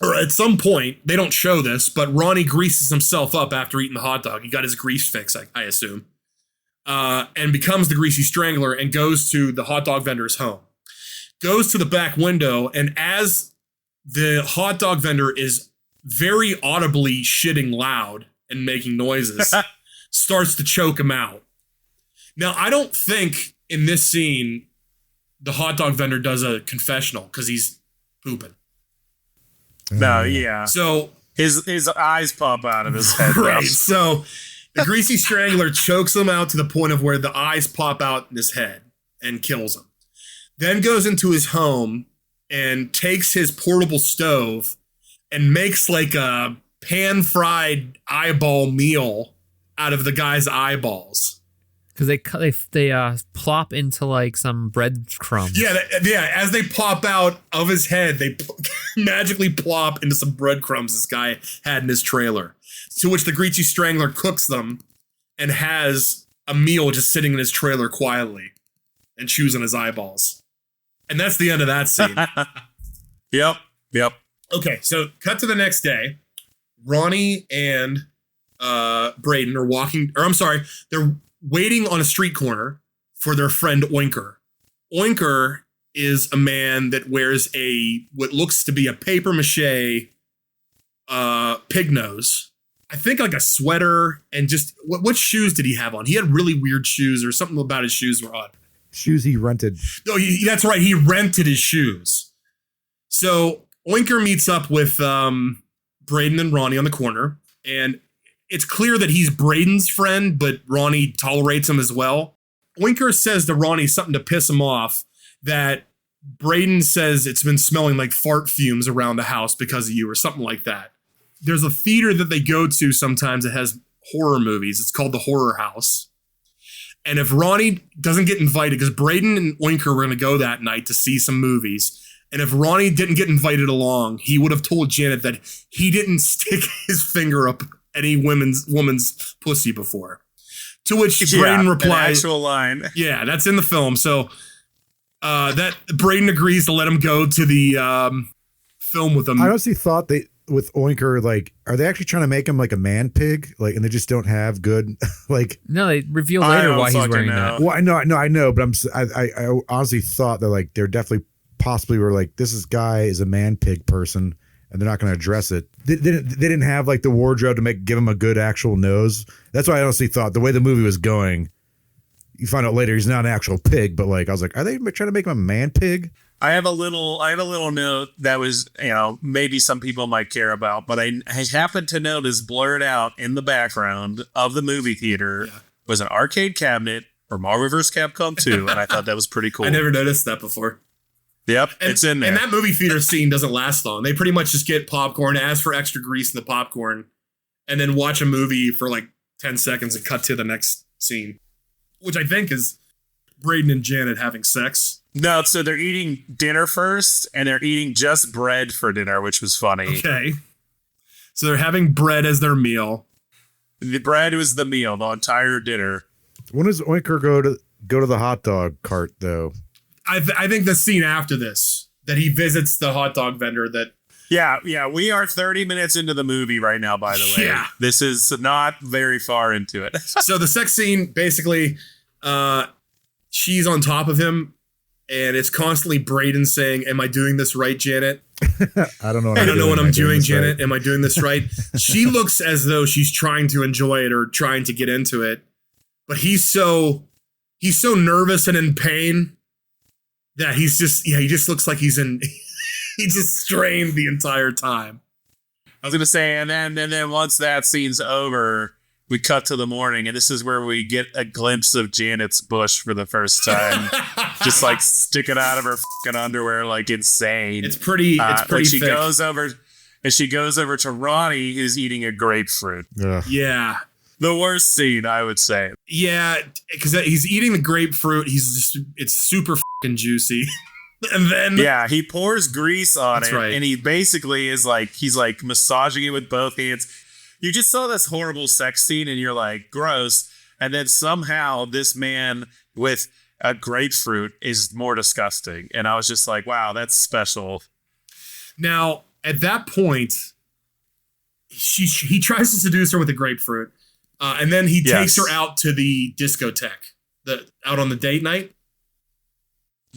or at some point, they don't show this, but Ronnie greases himself up after eating the hot dog. He got his grease fix, I assume, and becomes the Greasy Strangler and goes to the hot dog vendor's home. Goes to the back window, and as the hot dog vendor is very audibly shitting loud and making noises, starts to choke him out. Now, I don't think in this scene the hot dog vendor does a confessional because he's pooping. No, yeah. So his eyes pop out of his head. Right. So the Greasy Strangler chokes him out to the point of where the eyes pop out in his head and kills him. Then goes into his home and takes his portable stove and makes like a pan-fried eyeball meal out of the guy's eyeballs. Because they plop into like some breadcrumbs. Yeah. As they pop out of his head, they magically plop into some breadcrumbs this guy had in his trailer. To which the Greasy Strangler cooks them and has a meal just sitting in his trailer quietly and chews on his eyeballs. And that's the end of that scene. Yep. Okay, so cut to the next day. Ronnie and Braden are they're waiting on a street corner for their friend Oinker. Oinker is a man that wears what looks to be a paper mache pig nose. I think like a sweater, and just what shoes did he have on? He had really weird shoes, or something about his shoes were odd. Shoes he rented. No, that's right. He rented his shoes. So Oinker meets up with Braden and Ronnie on the corner, and it's clear that he's Braden's friend, but Ronnie tolerates him as well. Oinker says to Ronnie something to piss him off, that Braden says it's been smelling like fart fumes around the house because of you, or something like that. There's a theater that they go to sometimes that has horror movies. It's called the Horror House. And if Ronnie doesn't get invited, because Braden and Oinker were going to go that night to see some movies, and if Ronnie didn't get invited along, he would have told Janet that he didn't stick his finger up any woman's pussy before. To which Braden replies, an actual line. Yeah, that's in the film. So that Braden agrees to let him go to the film with him. I honestly thought with Oinker, like, are they actually trying to make him like a man pig? Like, and they just don't have good, like. No, they reveal later why he's wearing that. Well, I know, but I honestly thought that like they're definitely possibly were like, guy is a man pig person, and they're not going to address it. They didn't have like the wardrobe to give him a good actual nose. That's why I honestly thought the way the movie was going. You find out later he's not an actual pig, but like I was like, are they trying to make him a man pig? I had a little note that was, maybe some people might care about, but I happened to notice blurred out in the background of the movie theater was an arcade cabinet for Marvel vs. Capcom 2, and I thought that was pretty cool. I never noticed that before. Yep, it's in there. And that movie theater scene doesn't last long. They pretty much just get popcorn, ask for extra grease in the popcorn, and then watch a movie for like 10 seconds and cut to the next scene, which I think is Braden and Janet having sex. No, so they're eating dinner first, and they're eating just bread for dinner, which was funny. Okay. So they're having bread as their meal. The bread was the meal, the entire dinner. When does Oinker go to the hot dog cart, though? I think the scene after this, that he visits the hot dog vendor that... Yeah, we are 30 minutes into the movie right now, by the way. Yeah. This is not very far into it. So the sex scene, basically, she's on top of him, And it's constantly Braden saying, "Am I doing this right, Janet? I don't know. I don't know what I'm doing, this Janet. right? Am I doing this right?" She looks as though she's trying to enjoy it or trying to get into it, but he's so nervous and in pain that he just looks like he's just strained the entire time. I was gonna say, and then once that scene's over, we cut to the morning, and this is where we get a glimpse of Janet's bush for the first time, just like sticking out of her fucking underwear, like insane. It's pretty. It's pretty. She thick. goes over to Ronnie, who's eating a grapefruit. Ugh. Yeah. The worst scene, I would say. Yeah, because he's eating the grapefruit. It's super fucking juicy. And then he pours grease on it, right. and he basically he's like massaging it with both hands. You just saw this horrible sex scene, and you're like, gross. And then somehow this man with a grapefruit is more disgusting. And I was just like, wow, that's special. Now, at that point, he tries to seduce her with the grapefruit. And then he takes her out to the discotheque, out on the date night.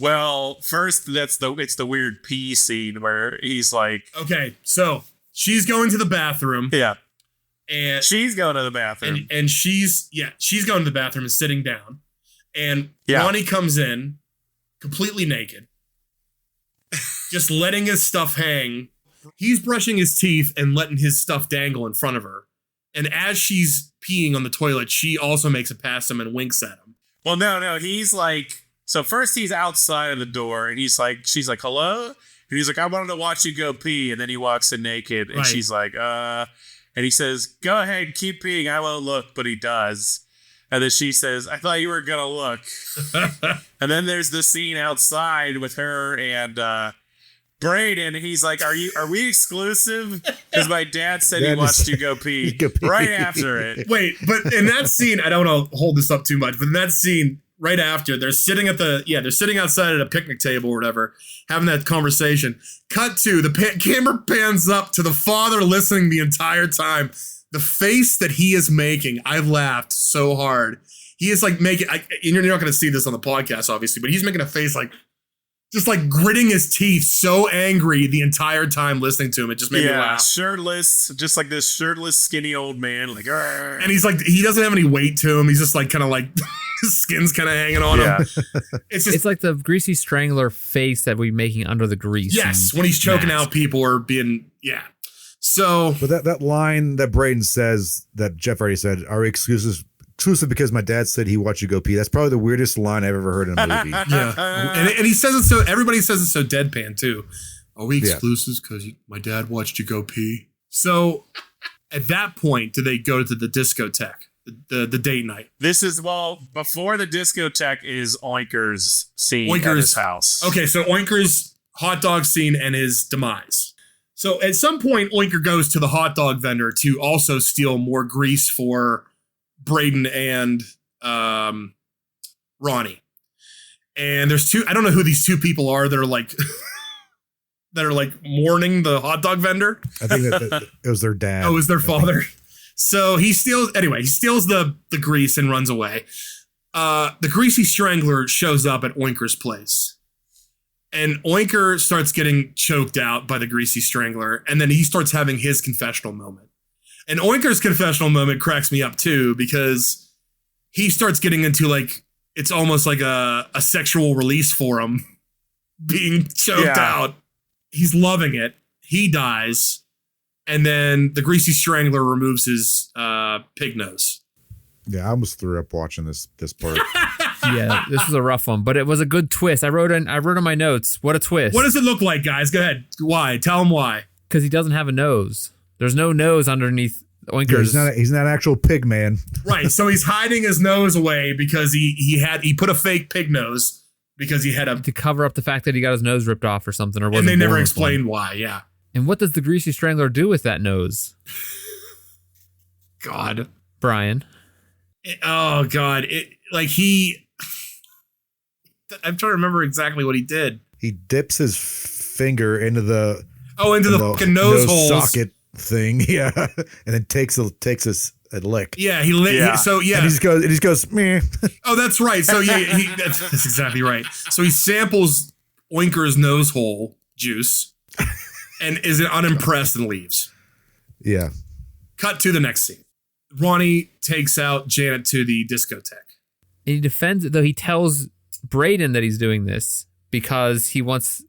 Well, first, it's the weird pee scene where he's like... Okay, so she's going to the bathroom. Yeah. And she's going to the bathroom. And she's going to the bathroom and sitting down. And Ronnie comes in completely naked, just letting his stuff hang. He's brushing his teeth and letting his stuff dangle in front of her. And as she's peeing on the toilet, she also makes it past him and winks at him. Well, no, he's like... So first he's outside of the door, and she's like, hello? And he's like, I wanted to watch you go pee. And then he walks in naked, and she's like, and he says, go ahead, keep peeing. I won't look, but he does. And then she says, I thought you were going to look. And then there's the scene outside with her and Braden. He's like, are we exclusive? Because my dad said he watched you go pee right after it. Wait, but in that scene, I don't want to hold this up too much, but in that scene, right after, they're sitting outside at a picnic table or whatever, having that conversation. Cut to, the camera pans up to the father listening the entire time. The face that he is making, I've laughed so hard. He is like making, you're not going to see this on the podcast, obviously, but he's making a face like, just like gritting his teeth, so angry the entire time listening to him. It just made me laugh. Shirtless, just like this shirtless, skinny old man. Like, argh. And he's like, he doesn't have any weight to him. He's just like, kind of like, his skin's kind of hanging on him. It's like the Greasy Strangler face that we're making under the grease. Yes, when he's choking out people or being, So. But that line that Braden says, that Jeff already said, are we exclusive because my dad said he watched you go pee. That's probably the weirdest line I've ever heard in a movie. And he says it so, everybody says it so deadpan too. Are we exclusives because my dad watched you go pee? So at that point, do they go to the discotheque, the date night? This is, before the discotheque is Oinker's scene at his house. Okay, so Oinker's hot dog scene and his demise. So at some point, Oinker goes to the hot dog vendor to also steal more grease for Braden and Ronnie. And there's I don't know who these two people are that are like mourning the hot dog vendor. I think that it was their dad. Oh, it was their father. So he steals the grease and runs away. The Greasy Strangler shows up at Oinker's place. And Oinker starts getting choked out by the Greasy Strangler, and then he starts having his confessional moment. And Oinker's confessional moment cracks me up too, because he starts getting into like, it's almost like a sexual release for him, being choked out. He's loving it. He dies. And then the Greasy Strangler removes his pig nose. Yeah, I almost threw up watching this part. Yeah, this was a rough one, but it was a good twist. I wrote in my notes, what a twist. What does it look like, guys? Go ahead. Why? Tell him why. Because he doesn't have a nose. There's no nose underneath Oinker's. Yeah, he's not an actual pig man. Right. So he's hiding his nose away because he put a fake pig nose because he had to cover up the fact that he got his nose ripped off or something, or and they never explained why. Yeah. And what does the Greasy Strangler do with that nose? God, Brian. Oh God! I'm trying to remember exactly what he did. He dips his finger into the fucking nose hole socket thing, and then takes his a lick. Yeah, he lit. Yeah. So yeah, And he just goes, meh. oh, that's right. So yeah, that's exactly right. So he samples Oinker's nose hole juice, and is unimpressed and leaves. Yeah. Cut to the next scene. Ronnie takes out Janet to the discotheque. And he defends it, though he tells Braden that he's doing this because he wants to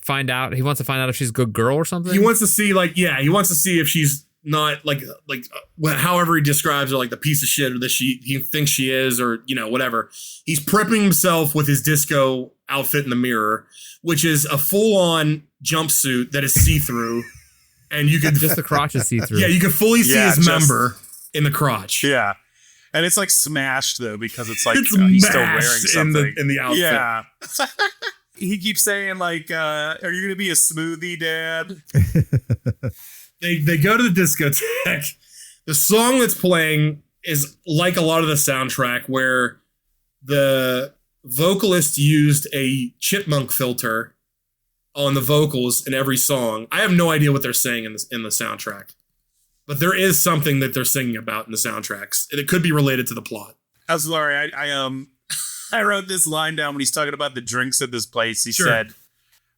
find out if she's a good girl or something. He wants to see, he wants to see if she's not however he describes her, like the piece of shit that he thinks she is, or whatever. He's prepping himself with his disco outfit in the mirror, which is a full-on jumpsuit that is see-through, and you could just the crotch is see-through. Yeah, you can fully see his member in the crotch. Yeah. And it's like smashed though, because it's like It's he's still wearing mashed something in the outfit. Yeah. He keeps saying like, "Are you gonna be a smoothie, Dad?" They go to the discotheque. The song that's playing is like a lot of the soundtrack, where the vocalist used a chipmunk filter on the vocals in every song. I have no idea what they're saying in the soundtrack, but there is something that they're singing about in the soundtracks, and it could be related to the plot. I'm sorry, I wrote this line down when he's talking about the drinks at this place. He said,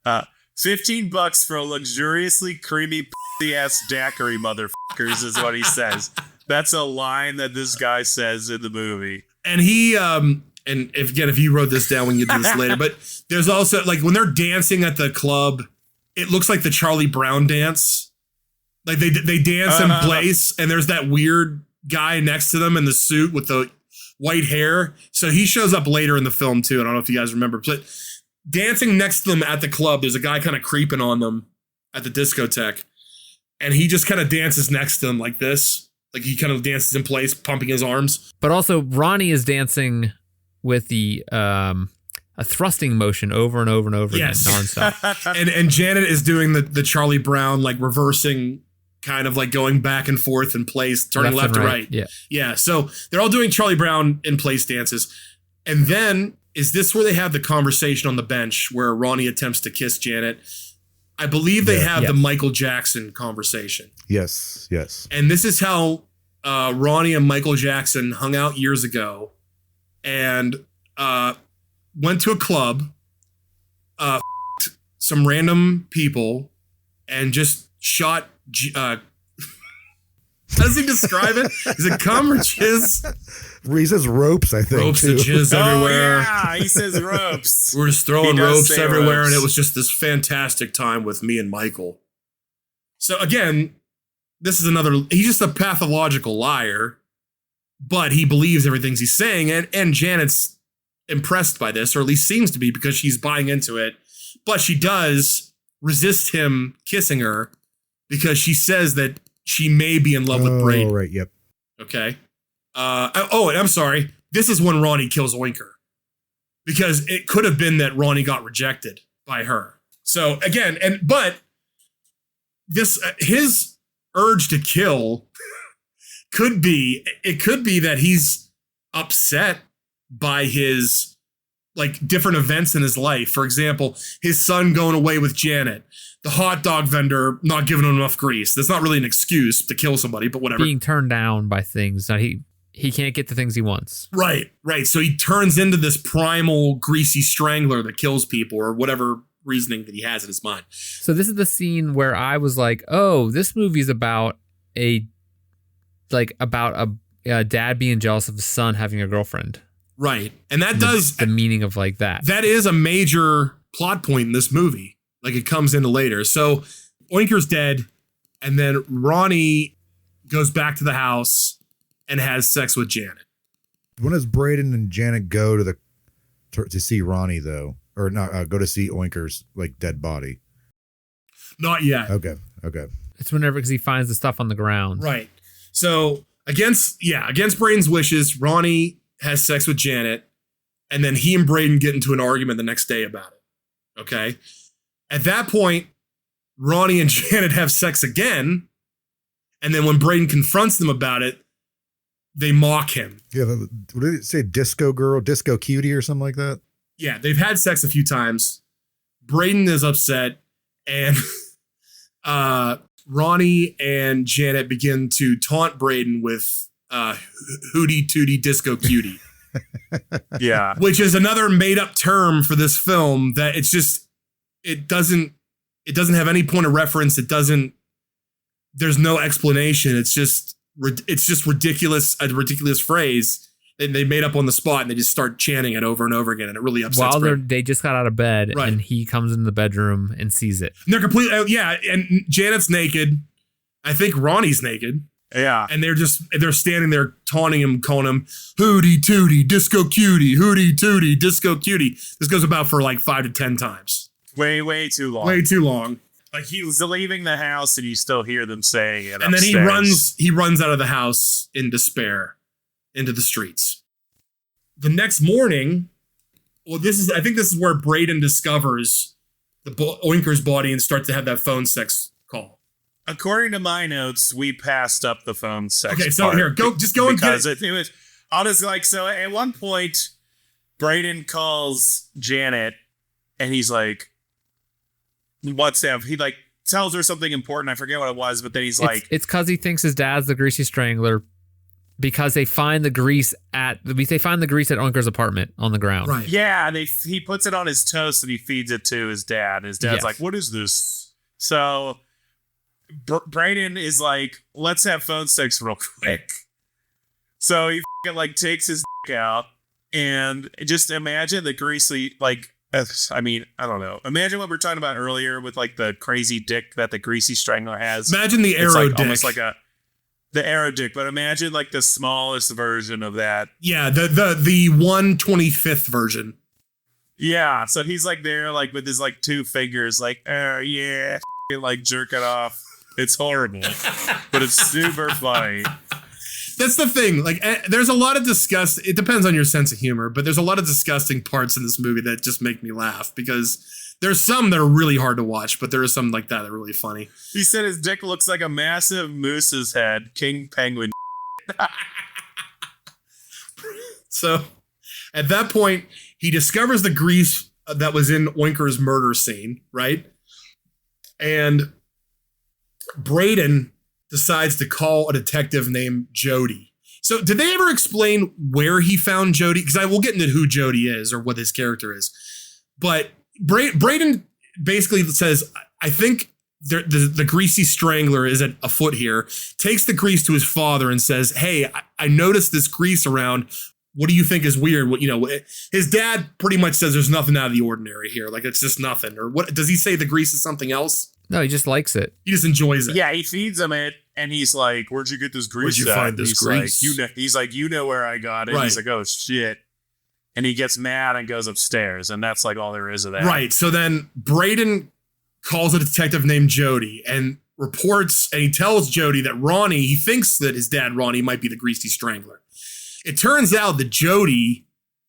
$15 for a luxuriously creamy ass daiquiri, motherfuckers, is what he says. That's a line that this guy says in the movie. And he, and if you wrote this down, we can get to this later, but there's also, like, when they're dancing at the club, it looks like the Charlie Brown dance. Like, they dance in place, and there's that weird guy next to them in the suit with the white hair. So he shows up later in the film, too. I don't know if you guys remember, but dancing next to them at the club, there's a guy kind of creeping on them at the discotheque, and he just kind of dances next to them like this. Like, he kind of dances in place, pumping his arms. But also, Ronnie is dancing with the a thrusting motion over and over and over again, nonstop. and Janet is doing the Charlie Brown, like, reversing, kind of like going back and forth in place, turning left to right. Yeah. So they're all doing Charlie Brown in place dances. And then, is this where they have the conversation on the bench where Ronnie attempts to kiss Janet? I believe they have the Michael Jackson conversation. Yes. And this is how Ronnie and Michael Jackson hung out years ago, and went to a club, some random people, and just shot. How does he describe it? Is it cum or jizz? He says ropes, I think. Ropes too. and jizz everywhere. Oh, yeah, he says ropes. We're just throwing ropes everywhere, ropes. and it was just this fantastic time with me and Michael. So again, this is he's just a pathological liar, but he believes everything he's saying, and Janet's impressed by this, or at least seems to be, because she's buying into it. But she does resist him kissing her because she says that she may be in love with Braden. Oh, right, yep. Okay. And I'm sorry. This is when Ronnie kills Oinker, because it could have been that Ronnie got rejected by her. So again, but this his urge to kill could be that he's upset by his, like, different events in his life. For example, his son going away with Janet, the hot dog vendor not giving him enough grease. That's not really an excuse to kill somebody, but whatever. Being turned down by things. Now he can't get the things he wants. Right. So he turns into this primal Greasy Strangler that kills people, or whatever reasoning that he has in his mind. So this is the scene where I was like, oh, this movie's about a dad being jealous of his son having a girlfriend. Right. And that does the meaning of like that. That is a major plot point in this movie. Like, it comes into later. So Oinker's dead, and then Ronnie goes back to the house and has sex with Janet. When does Braden and Janet go to see Ronnie, though? Or not go to see Oinker's, like, dead body? Not yet. Okay. It's whenever, because he finds the stuff on the ground. Right. So against Braden's wishes, Ronnie has sex with Janet, and then he and Braden get into an argument the next day about it. Okay. At that point, Ronnie and Janet have sex again, and then when Braden confronts them about it, they mock him. Yeah, what did it say? Disco girl, disco cutie, or something like that? Yeah, they've had sex a few times. Braden is upset, and Ronnie and Janet begin to taunt Braden with Hootie, Tootie, Disco, Cutie. Yeah. Which is another made up term for this film that it doesn't have any point of reference. There's no explanation. It's just ridiculous, a ridiculous phrase that they made up on the spot, and they just start chanting it over and over again, and it really upsets they just got out of bed, Right. and he comes in the bedroom and sees it. And they're completely, and Janet's naked. I think Ronnie's naked. Yeah. And they're standing there taunting him, calling him Hootie, Tootie, Disco, Cutie, Hootie, Tootie, Disco, Cutie. This goes about for like 5 to 10 times. Way too long. Way too long. Like he was leaving the house and you still hear them saying it. And then upstairs. he runs out of the house in despair into the streets. The next morning, I think this is where Braden discovers the Oinker's body and starts to have that phone sex call. According to my notes, we passed up the phone sex. Okay, so part here, go and get it. it was honestly like, so at one point, Braden calls Janet and he's like, what's that? He like tells her something important. I forget what it was, but then he's like, it's because he thinks his dad's the Greasy Strangler because they find the grease at Unker's apartment on the ground. Right. yeah, he puts it on his toast and he feeds it to his dad. His dad's Yes. like, what is this? So Braden is like, let's have phone sex real quick. So he like takes his dick out and just imagine the greasy, like, I mean, I don't know. Imagine what we were talking about earlier with like the crazy dick that the Greasy Strangler has. Imagine the arrow like dick. Almost like the arrow dick, but imagine like the smallest version of that. Yeah, the 1/25th version. Yeah, so he's like there, like with his like 2 fingers, like, oh yeah, like jerk it off. It's horrible, but it's super funny. That's the thing. Like, there's a lot of disgust. It depends on your sense of humor, but there's a lot of disgusting parts in this movie that just make me laugh because there's some that are really hard to watch, but there are some like that are really funny. He said his dick looks like a massive moose's head, king penguin. So at that point, he discovers the grease that was in Oinker's murder scene, right? And Braden decides to call a detective named Jody. So did they ever explain where he found Jody? Because I will get into who Jody is or what his character is. But Braden basically says, I think the Greasy Strangler is afoot here, takes the grease to his father and says, hey, I noticed this grease around. What do you think is weird? What, his dad pretty much says there's nothing out of the ordinary here. Like, it's just nothing. Or what does he say? The grease is something else? No, he just likes it. He just enjoys it. Yeah, he feeds him it, and he's like, "Where'd you get this grease? Where'd you find this he's grease?" Like, he's like, you know where I got it. Right. He's like, oh shit, and he gets mad and goes upstairs, and that's like all there is of that. Right. So then Braden calls a detective named Jody and reports, and he tells Jody that he thinks that his dad Ronnie might be the Greasy Strangler. It turns out that Jody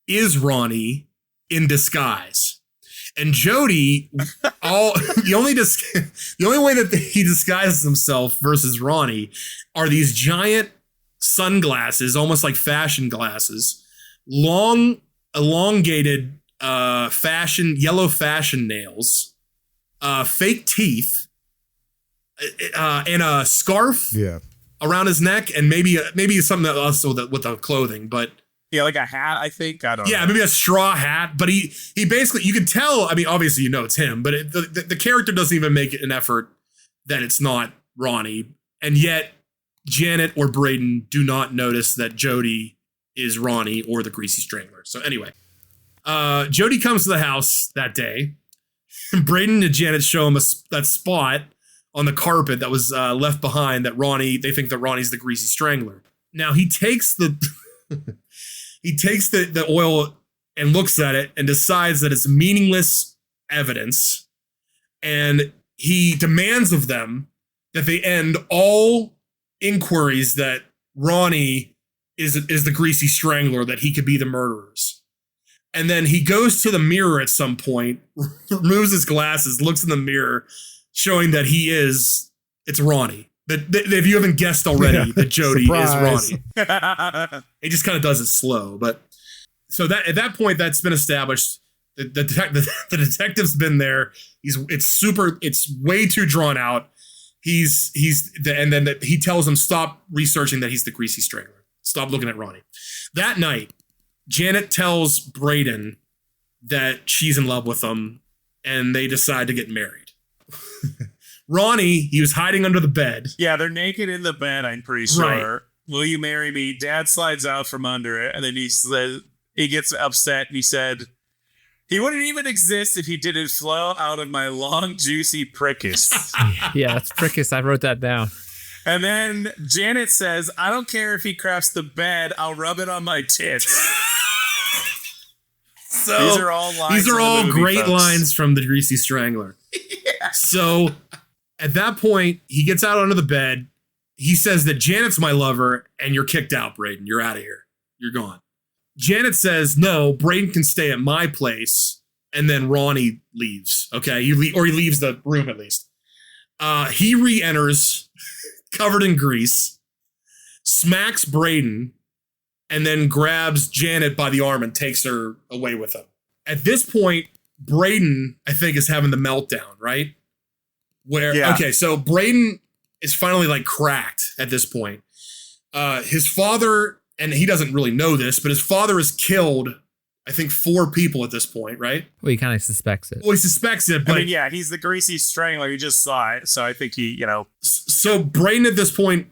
is Ronnie in disguise. And Jody, the only way that he disguises himself versus Ronnie are these giant sunglasses, almost like fashion glasses, long, elongated, yellow fashion nails, fake teeth, and a scarf around his neck, and maybe something else with the clothing, but. Yeah, like a hat, I think. I don't know. Yeah, maybe a straw hat. But he basically, you can tell, I mean, obviously it's him, but the character doesn't even make an effort that it's not Ronnie. And yet, Janet or Braden do not notice that Jody is Ronnie or the Greasy Strangler. So anyway, Jody comes to the house that day. Braden and Janet show him that spot on the carpet that was left behind that they think that Ronnie's the Greasy Strangler. Now, he takes the... He takes the oil and looks at it and decides that it's meaningless evidence. And he demands of them that they end all inquiries that Ronnie is the Greasy Strangler, that he could be the murderers. And then he goes to the mirror at some point, removes his glasses, looks in the mirror, showing that it's Ronnie. That if you haven't guessed already, that Jody Surprise. is Ronnie. He just kind of does it slow, but so that at that point that's been established. The detective's been there. It's way too drawn out. He tells him stop researching that he's the Greasy Strangler. Stop looking at Ronnie. That night, Janet tells Braden that she's in love with him, and they decide to get married. Ronnie, he was hiding under the bed. Yeah, they're naked in the bed, I'm pretty sure. Right. Will you marry me? Dad slides out from under it, and then he says, he gets upset, and he said, he wouldn't even exist if he didn't flow out of my long, juicy prickus. Yeah, that's prickus. I wrote that down. And then Janet says, I don't care if he craps the bed, I'll rub it on my tits. So these are all lines. These are all movie, great folks. lines from the Greasy Strangler. Yeah. So at that point, he gets out under the bed. He says that Janet's my lover, and you're kicked out, Braden. You're out of here. You're gone. Janet says, no, Braden can stay at my place. And then Ronnie leaves. Okay. He leaves the room at least. He re-enters covered in grease, smacks Braden, and then grabs Janet by the arm and takes her away with him. At this point, Braden, I think, is having the meltdown, right? Okay, so Braden is finally like cracked at this point. His father, and he doesn't really know this, but his father has killed, I think, 4 people at this point, right? Well, he kind of suspects it. Well, he suspects it, but I mean, yeah, he's the Greasy Strangler. He just saw it. So I think he, So Braden at this point,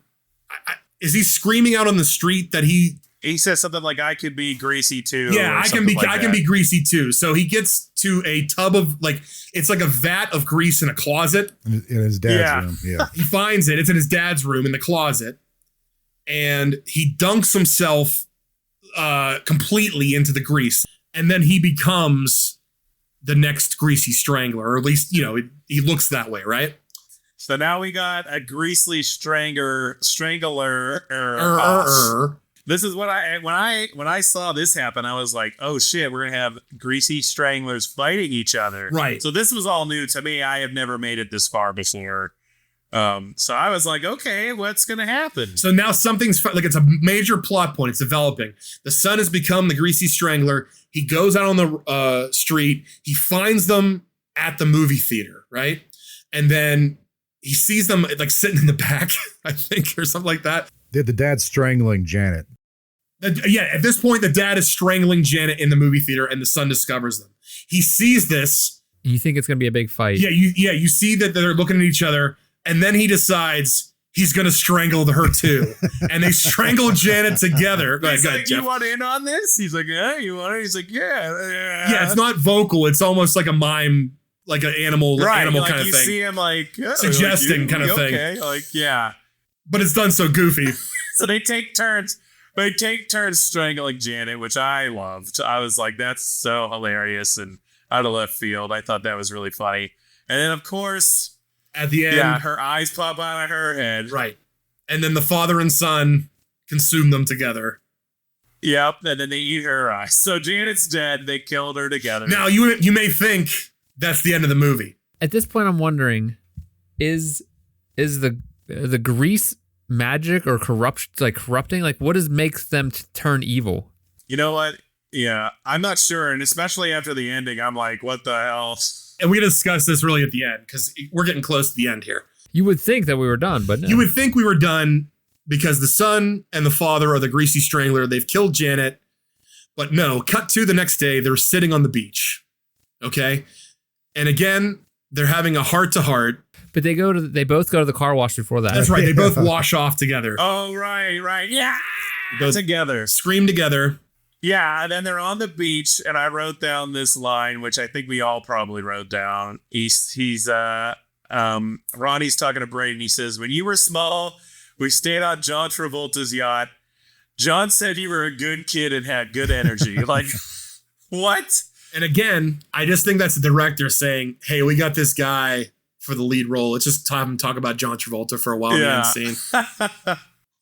is he screaming out on the street that he says something like, I could be greasy too. Yeah, I can be greasy too. So he gets to a tub of it's like a vat of grease in a closet. In his dad's room. Yeah. He finds it. It's in his dad's room in the closet. And he dunks himself completely into the grease. And then he becomes the next Greasy Strangler, or at least, he looks that way, right? So now we got a Greasy Strangler. This is what when I saw this happen, I was like, oh shit, we're gonna have Greasy Stranglers fighting each other. Right. So this was all new to me. I have never made it this far before. So I was like, okay, what's gonna happen? So now something's it's a major plot point. It's developing. The son has become the Greasy Strangler. He goes out on the street. He finds them at the movie theater, right? And then he sees them sitting in the back, I think, or something like that. The dad's strangling Janet. Yeah, at this point, the dad is strangling Janet in the movie theater, and the son discovers them. He sees this. You think it's going to be a big fight? Yeah, you see that they're looking at each other, and then he decides he's going to strangle her too. And they strangle Janet together. Go ahead, Jeff. You want in on this? He's like, yeah, you want it? He's like, yeah. Yeah, it's not vocal. It's almost like a mime, like an animal kind of thing. You see him suggesting kind of thing. Okay, yeah. But it's done so goofy. So they take turns. They take turns strangling Janet, which I loved. I was like, that's so hilarious and out of left field. I thought that was really funny. And then, of course, at the end, her eyes pop out of her head. Right. And then the father and son consume them together. Yep. And then they eat her eyes. So Janet's dead. They killed her together. Now, you may think that's the end of the movie. At this point, I'm wondering, is the grease magic or corrupting? What makes them turn evil? You know what? Yeah, I'm not sure. And especially after the ending, I'm like, what the hell? And we discuss this really at the end because we're getting close to the end here. You would think that we were done, but no. You would think we were done because the son and the father are the Greasy Strangler. They've killed Janet. But no, cut to the next day. They're sitting on the beach. Okay. And again, they're having a heart-to-heart. But they both go to the car wash before that. That's right. They both wash off together. Oh, right. Yeah. Together. Scream together. Yeah. And then they're on the beach. And I wrote down this line, which I think we all probably wrote down. Ronnie's talking to Braden. He says, when you were small, we stayed on John Travolta's yacht. John said you were a good kid and had good energy. What? And again, I just think that's the director saying, hey, we got this guy for the lead role. Let's just talk about John Travolta for a while in the end scene.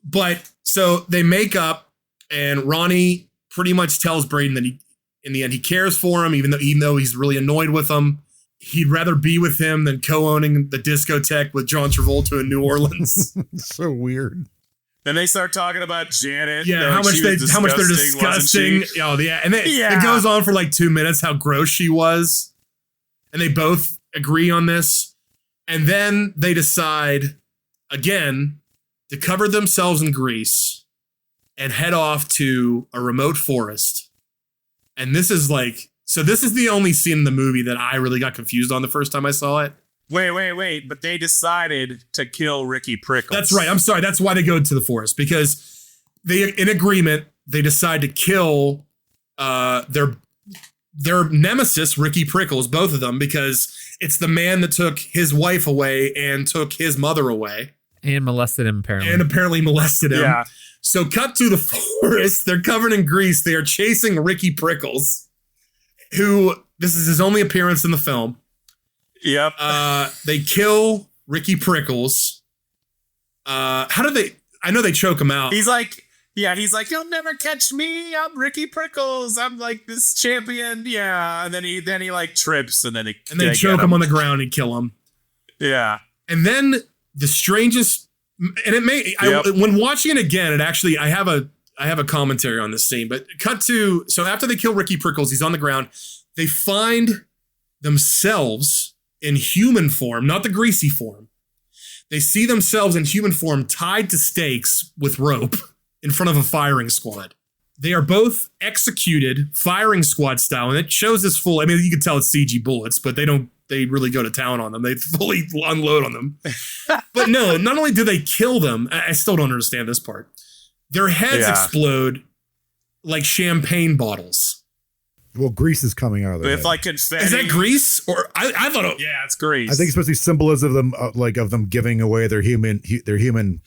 But so they make up, and Ronnie pretty much tells Braden that in the end, he cares for him, even though he's really annoyed with him. He'd rather be with him than co-owning the discotheque with John Travolta in New Orleans. So weird. Then they start talking about Janet. Yeah, how much they're disgusting. Oh, yeah. And it goes on for 2 minutes how gross she was. And they both agree on this. And then they decide, again, to cover themselves in grease and head off to a remote forest. And this is the only scene in the movie that I really got confused on the first time I saw it. Wait. But they decided to kill Ricky Prickles. That's right. I'm sorry. That's why they go to the forest, because in agreement, they decide to kill their nemesis, Ricky Prickles, both of them, because it's the man that took his wife away and took his mother away. And molested him, apparently. And apparently molested him. Yeah. So cut to the forest. They're covered in grease. They are chasing Ricky Prickles, who, this is his only appearance in the film. Yep. They kill Ricky Prickles. How do they? I know they choke him out. He's like, you'll never catch me. I'm Ricky Prickles. I'm like this champion. Yeah. And then he like trips and then they choke him on the ground and kill him. Yeah. And then the strangest, and it may, when watching it again, it actually, I have a commentary on this scene, but cut to, so after they kill Ricky Prickles, he's on the ground. They find themselves in human form, not the greasy form. They see themselves in human form tied to stakes with rope in front of a firing squad. They are both executed firing squad style, and it shows this full, I mean, you can tell it's CG bullets, but they really go to town on them. They fully unload on them. But no, not only do they kill them, I still don't understand this part. Their heads explode like champagne bottles. Well, grease is coming out of their With head. like confetti. Is that grease? Or I thought it, yeah, it's grease. I think it's supposed to be symbolism of them giving away their human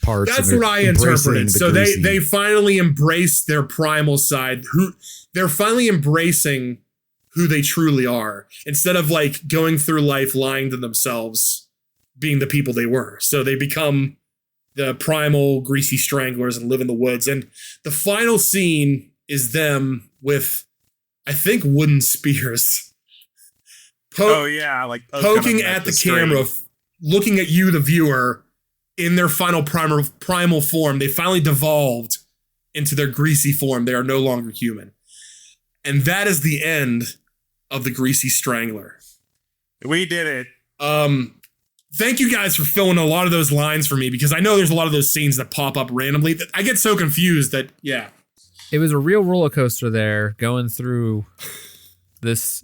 parts. that's and what I embracing interpreted. the So greasy. they finally embrace their primal side. They're finally embracing who they truly are, instead of like going through life lying to themselves, being the people they were. So they become the primal greasy stranglers and live in the woods. And the final scene is them with, I think, wooden spears. like poking at the camera, looking at you, the viewer, in their final primal form. They finally devolved into their greasy form. They are no longer human. And that is the end of the Greasy Strangler. We did it. Thank you guys for filling a lot of those lines for me, because I know there's a lot of those scenes that pop up randomly that I get so confused that, yeah. It was a real roller coaster there going through this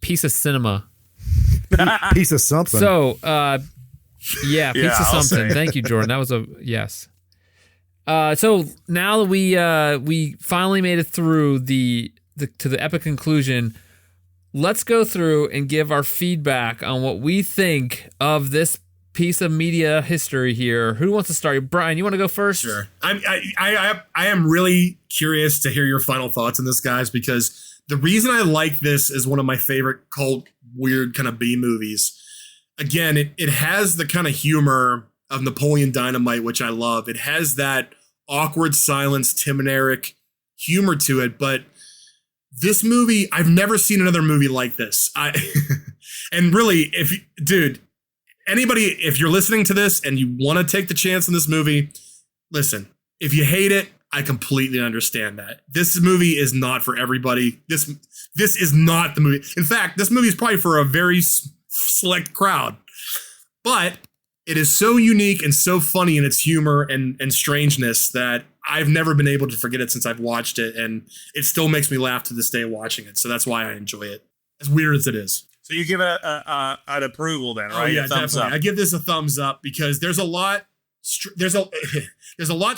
piece of cinema. piece of something. So, piece of I'll something. say. Thank you, Jordan. That was a yes. So now that we finally made it through to the epic conclusion, let's go through and give our feedback on what we think of this piece of media history here. Who wants to start? Brian, you want to go first? Sure. I am really curious to hear your final thoughts on this, guys, because the reason I like this is one of my favorite cult, weird kind of B movies. Again, it has the kind of humor of Napoleon Dynamite, which I love. It has that awkward silence, Tim and Eric humor to it, but this movie, I've never seen another movie like this. And really, anybody, if you're listening to this and you want to take the chance in this movie, listen, if you hate it, I completely understand that. This movie is not for everybody. This is not the movie. In fact, this movie is probably for a very select crowd, but it is so unique and so funny in its humor and strangeness that I've never been able to forget it since I've watched it, and it still makes me laugh to this day watching it. So that's why I enjoy it, as weird as it is. So you give it an approval then, right? Oh yeah, A thumbs definitely. up. I give this a thumbs up because there's a lot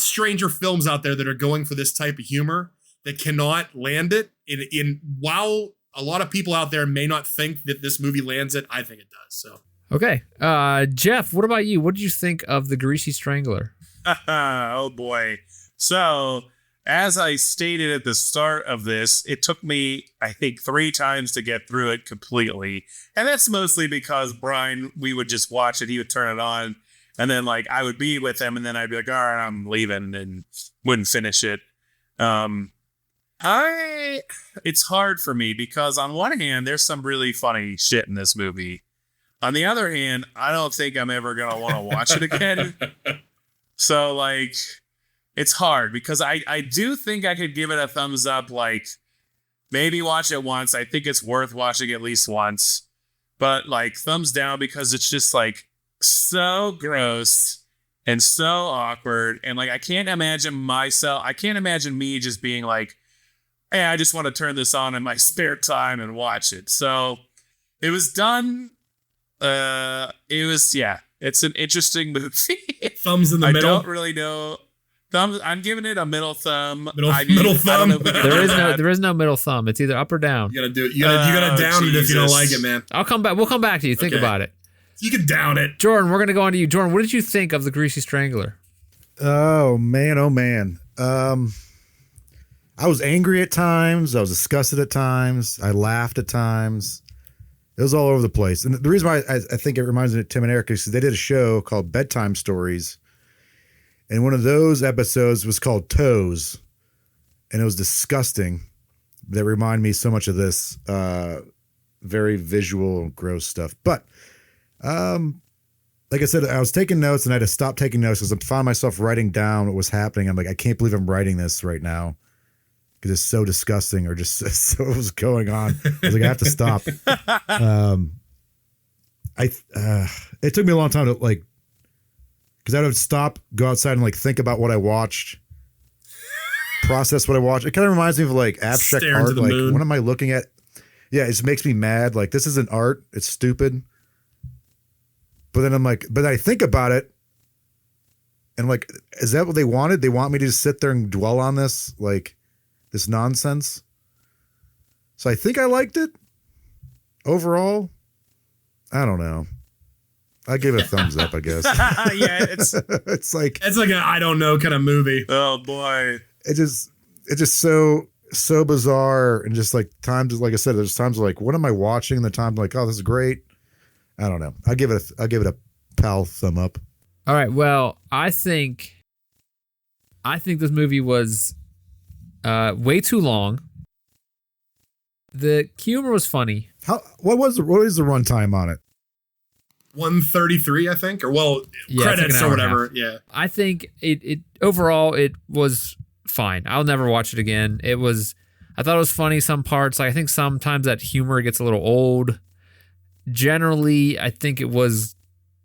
stranger films out there that are going for this type of humor that cannot land it. While a lot of people out there may not think that this movie lands it, I think it does. So Okay. Jeff, what about you? What did you think of The Greasy Strangler? Oh boy. So, as I stated at the start of this, it took me, I think, 3 times to get through it completely. And that's mostly because Brian, we would just watch it. He would turn it on. And then, like, I would be with him. And then I'd be like, all right, I'm leaving. And wouldn't finish it. It's hard for me because on one hand, there's some really funny shit in this movie. On the other hand, I don't think I'm ever going to want to watch it again. So, like, it's hard because I do think I could give it a thumbs up, like, maybe watch it once. I think it's worth watching at least once. But, like, thumbs down because it's just, like, so gross and so awkward. And like, I can't imagine me just being like, hey, I just want to turn this on in my spare time and watch it. So it was done. It's an interesting movie. Thumbs in the middle. I don't really know. I'm giving it a middle thumb. Middle thumb. I don't know if There is no middle thumb. It's either up or down. You gotta do it. You gotta down it if you don't like it, man. I'll come back. We'll come back to you. Think Okay. about it. You can down it. Jordan, we're gonna go on to you. Jordan, what did you think of the Greasy Strangler? Oh man. I was angry at times. I was disgusted at times. I laughed at times. It was all over the place. And the reason why I think it reminds me of Tim and Eric is they did a show called Bedtime Stories. And one of those episodes was called Toes. And it was disgusting. That reminded me so much of this very visual, gross stuff. But like I said, I was taking notes and I had to stop taking notes because I found myself writing down what was happening. I'm like, I can't believe I'm writing this right now because it's so disgusting or just so what was going on. I was like, I have to stop. It took me a long time to like, because I would stop, go outside and like think about what I watched, process what I watched. It kind of reminds me of like abstract Stare into art. the Like, moon. what am I looking at? Yeah, it just makes me mad. Like, this isn't art. It's stupid. But then I'm like, but I think about it. And I'm like, is that what they wanted? They want me to just sit there and dwell on this, like this nonsense. So I think I liked it overall. I don't know. I give it a thumbs up, I guess. Yeah, It's like It's like an I don't know kind of movie. oh boy. it's just so bizarre and just like times, like I said, there's times like, what am I watching? And the times like, oh, this is great. I don't know. I'll give it a pal thumb up. All right. Well, I think this movie was way too long. The humor was funny. What is the runtime on it? 133, I think, or Yeah, it's like credits an or hour and a whatever. half. Yeah. I think it overall it was fine. I'll never watch it again. I thought it was funny some parts. Like, I think sometimes that humor gets a little old. Generally, I think it was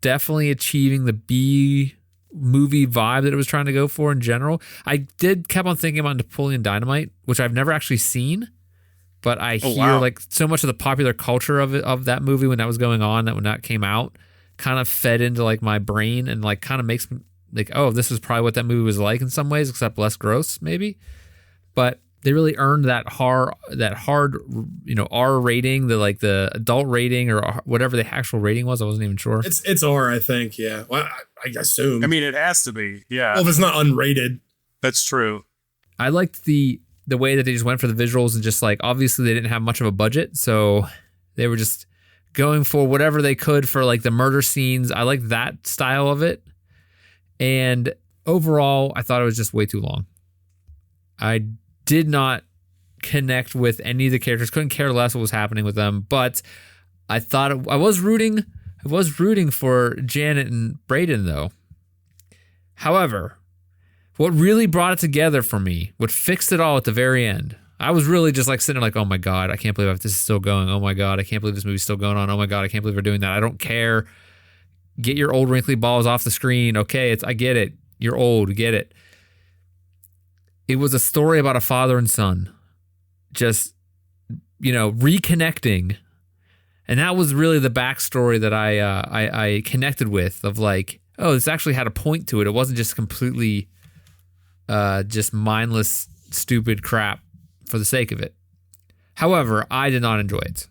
definitely achieving the B movie vibe that it was trying to go for in general. I kept on thinking about Napoleon Dynamite, which I've never actually seen, but I hear like so much of the popular culture of that movie when that was going on, that when that came out, kind of fed into like my brain and like kind of makes me like, oh, this is probably what that movie was like in some ways, except less gross maybe. But they really earned that hard, R rating, the adult rating or whatever the actual rating was. I wasn't even sure. It's R, I think. Yeah. Well, I assume. I mean, it has to be. Yeah, well, if it's not unrated. that's true. I liked the way that they just went for the visuals and just like, obviously they didn't have much of a budget, so they were just going for whatever they could for like the murder scenes. I liked that style of it. And overall, I thought it was just way too long. I did not connect with any of the characters. Couldn't care less what was happening with them. But I thought I was rooting for Janet and Brayden though. However, what really brought it together for me, what fixed it all at the very end, I was really just like sitting there like, oh my God, I can't believe this is still going. Oh my God, I can't believe this movie's still going on. Oh my God, I can't believe we're doing that. I don't care. Get your old wrinkly balls off the screen. Okay, I get it. You're old. Get it. It was a story about a father and son just, reconnecting. And that was really the backstory that I connected with, of like, oh, this actually had a point to it. It wasn't just completely just mindless, stupid crap for the sake of it. However, I did not enjoy it.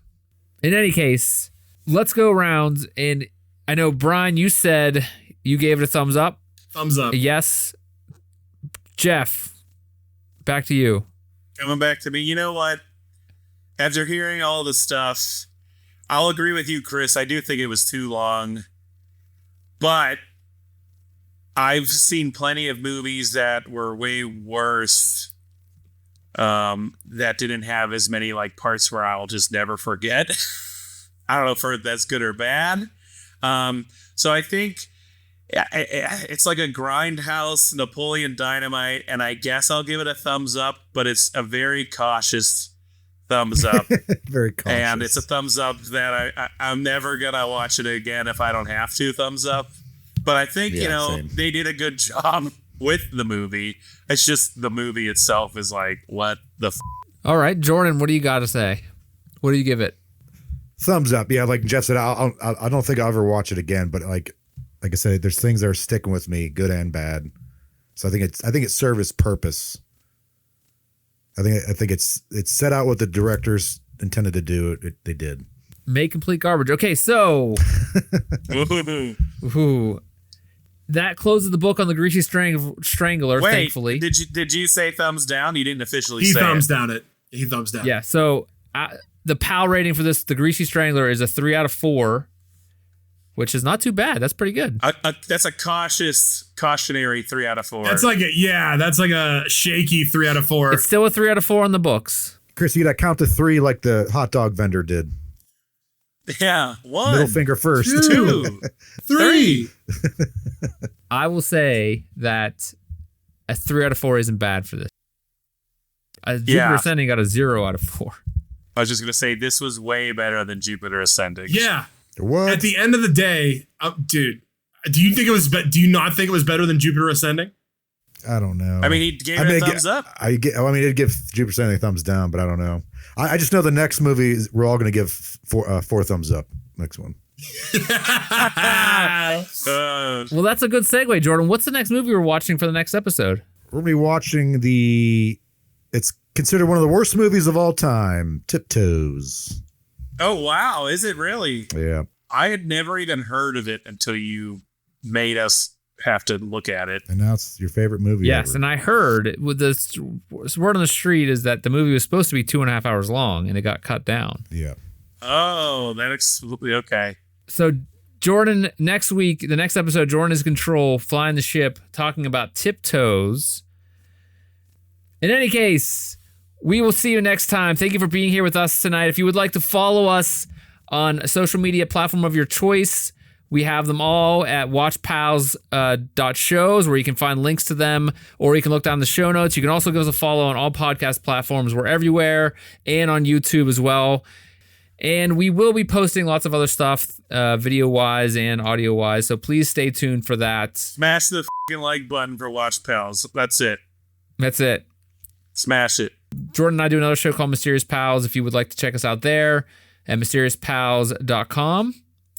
In any case, let's go around. And I know, Brian, you said you gave it a thumbs up. Thumbs up. Yes. Jeff, back to you. Coming back to me. You know what? After hearing all the stuff, I'll agree with you, Chris. I do think it was too long. But I've seen plenty of movies that were way worse, that didn't have as many like parts where I'll just never forget. I don't know if that's good or bad. So I think it's like a grindhouse Napoleon Dynamite, and I guess I'll give it a thumbs up, but it's a very cautious thumbs up. Very cautious. And it's a thumbs up that I'm never going to watch it again if I don't have to thumbs up. But I think, same. they did a good job with the movie. It's just the movie itself is like, what the f? All right, Jordan, what do you got to say? What do you give it? Thumbs up. Yeah, like Jeff said, I don't think I'll ever watch it again. But like I said, there's things that are sticking with me, good and bad. So I think it served its purpose. I think it's set out what the directors intended to do. They did. Make complete garbage. Okay, so ooh, that closes the book on the Greasy Strangler. Wait, thankfully, did you say thumbs down? You didn't officially He say thumbs it. down it. He thumbs down. yeah. So the PAL rating for this, the Greasy Strangler, is a 3 out of 4, which is not too bad. That's pretty good. That's a cautionary 3 out of 4. That's like a shaky 3 out of 4. It's still a 3 out of 4 on the books. Chris, you got to count to 3 like the hot dog vendor did. yeah, 1, Middle finger first. 2, 3. I will say that a 3 out of 4 isn't bad for this. Jupiter Ascending got a 0 out of 4. I was just gonna say this was way better than Jupiter Ascending. Yeah. What? At the end of the day, dude, do you not think it was better than Jupiter Ascending? I don't know. I mean, he gave it a thumbs up. It'd give Jupiter Ascending a thumbs down, but I don't know. I just know the next movie we're all going to give 4 thumbs up. Next one. Well, that's a good segue, Jordan. What's the next movie we're watching for the next episode? We're going to be watching it's considered one of the worst movies of all time, Tiptoes. Oh, wow. Is it really? Yeah. I had never even heard of it until you made us have to look at it. And now it's your favorite movie Yes, ever. and I heard with the word on the street is that the movie was supposed to be 2.5 hours long, and it got cut down. Yeah. Oh, okay. So Jordan, next week, the next episode, Jordan is in control, flying the ship, talking about Tiptoes. In any case, we will see you next time. Thank you for being here with us tonight. If you would like to follow us on a social media platform of your choice, we have them all at watchpals.show, where you can find links to them, or you can look down the show notes. You can also give us a follow on all podcast platforms. We're everywhere, and on YouTube as well. And we will be posting lots of other stuff, video-wise and audio-wise, so please stay tuned for that. Smash the fucking like button for Watch Pals. That's it. That's it. Smash it. Jordan and I do another show called Mysterious Pals. If you would like to check us out there at mysteriouspals.com.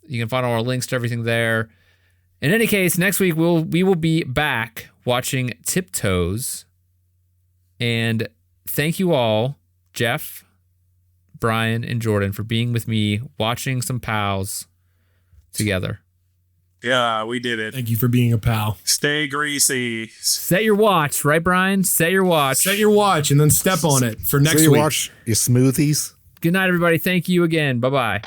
You can find all our links to everything there. In any case, next week we will be back watching Tiptoes. And thank you all, Jeff, Brian, and Jordan, for being with me watching some pals together. Yeah, we did it. Thank you for being a pal. Stay greasy. Set your watch, right, Brian? Set your watch. Set your watch and then step on it for next So you week. watch your smoothies? Good night, everybody. Thank you again. Bye-bye.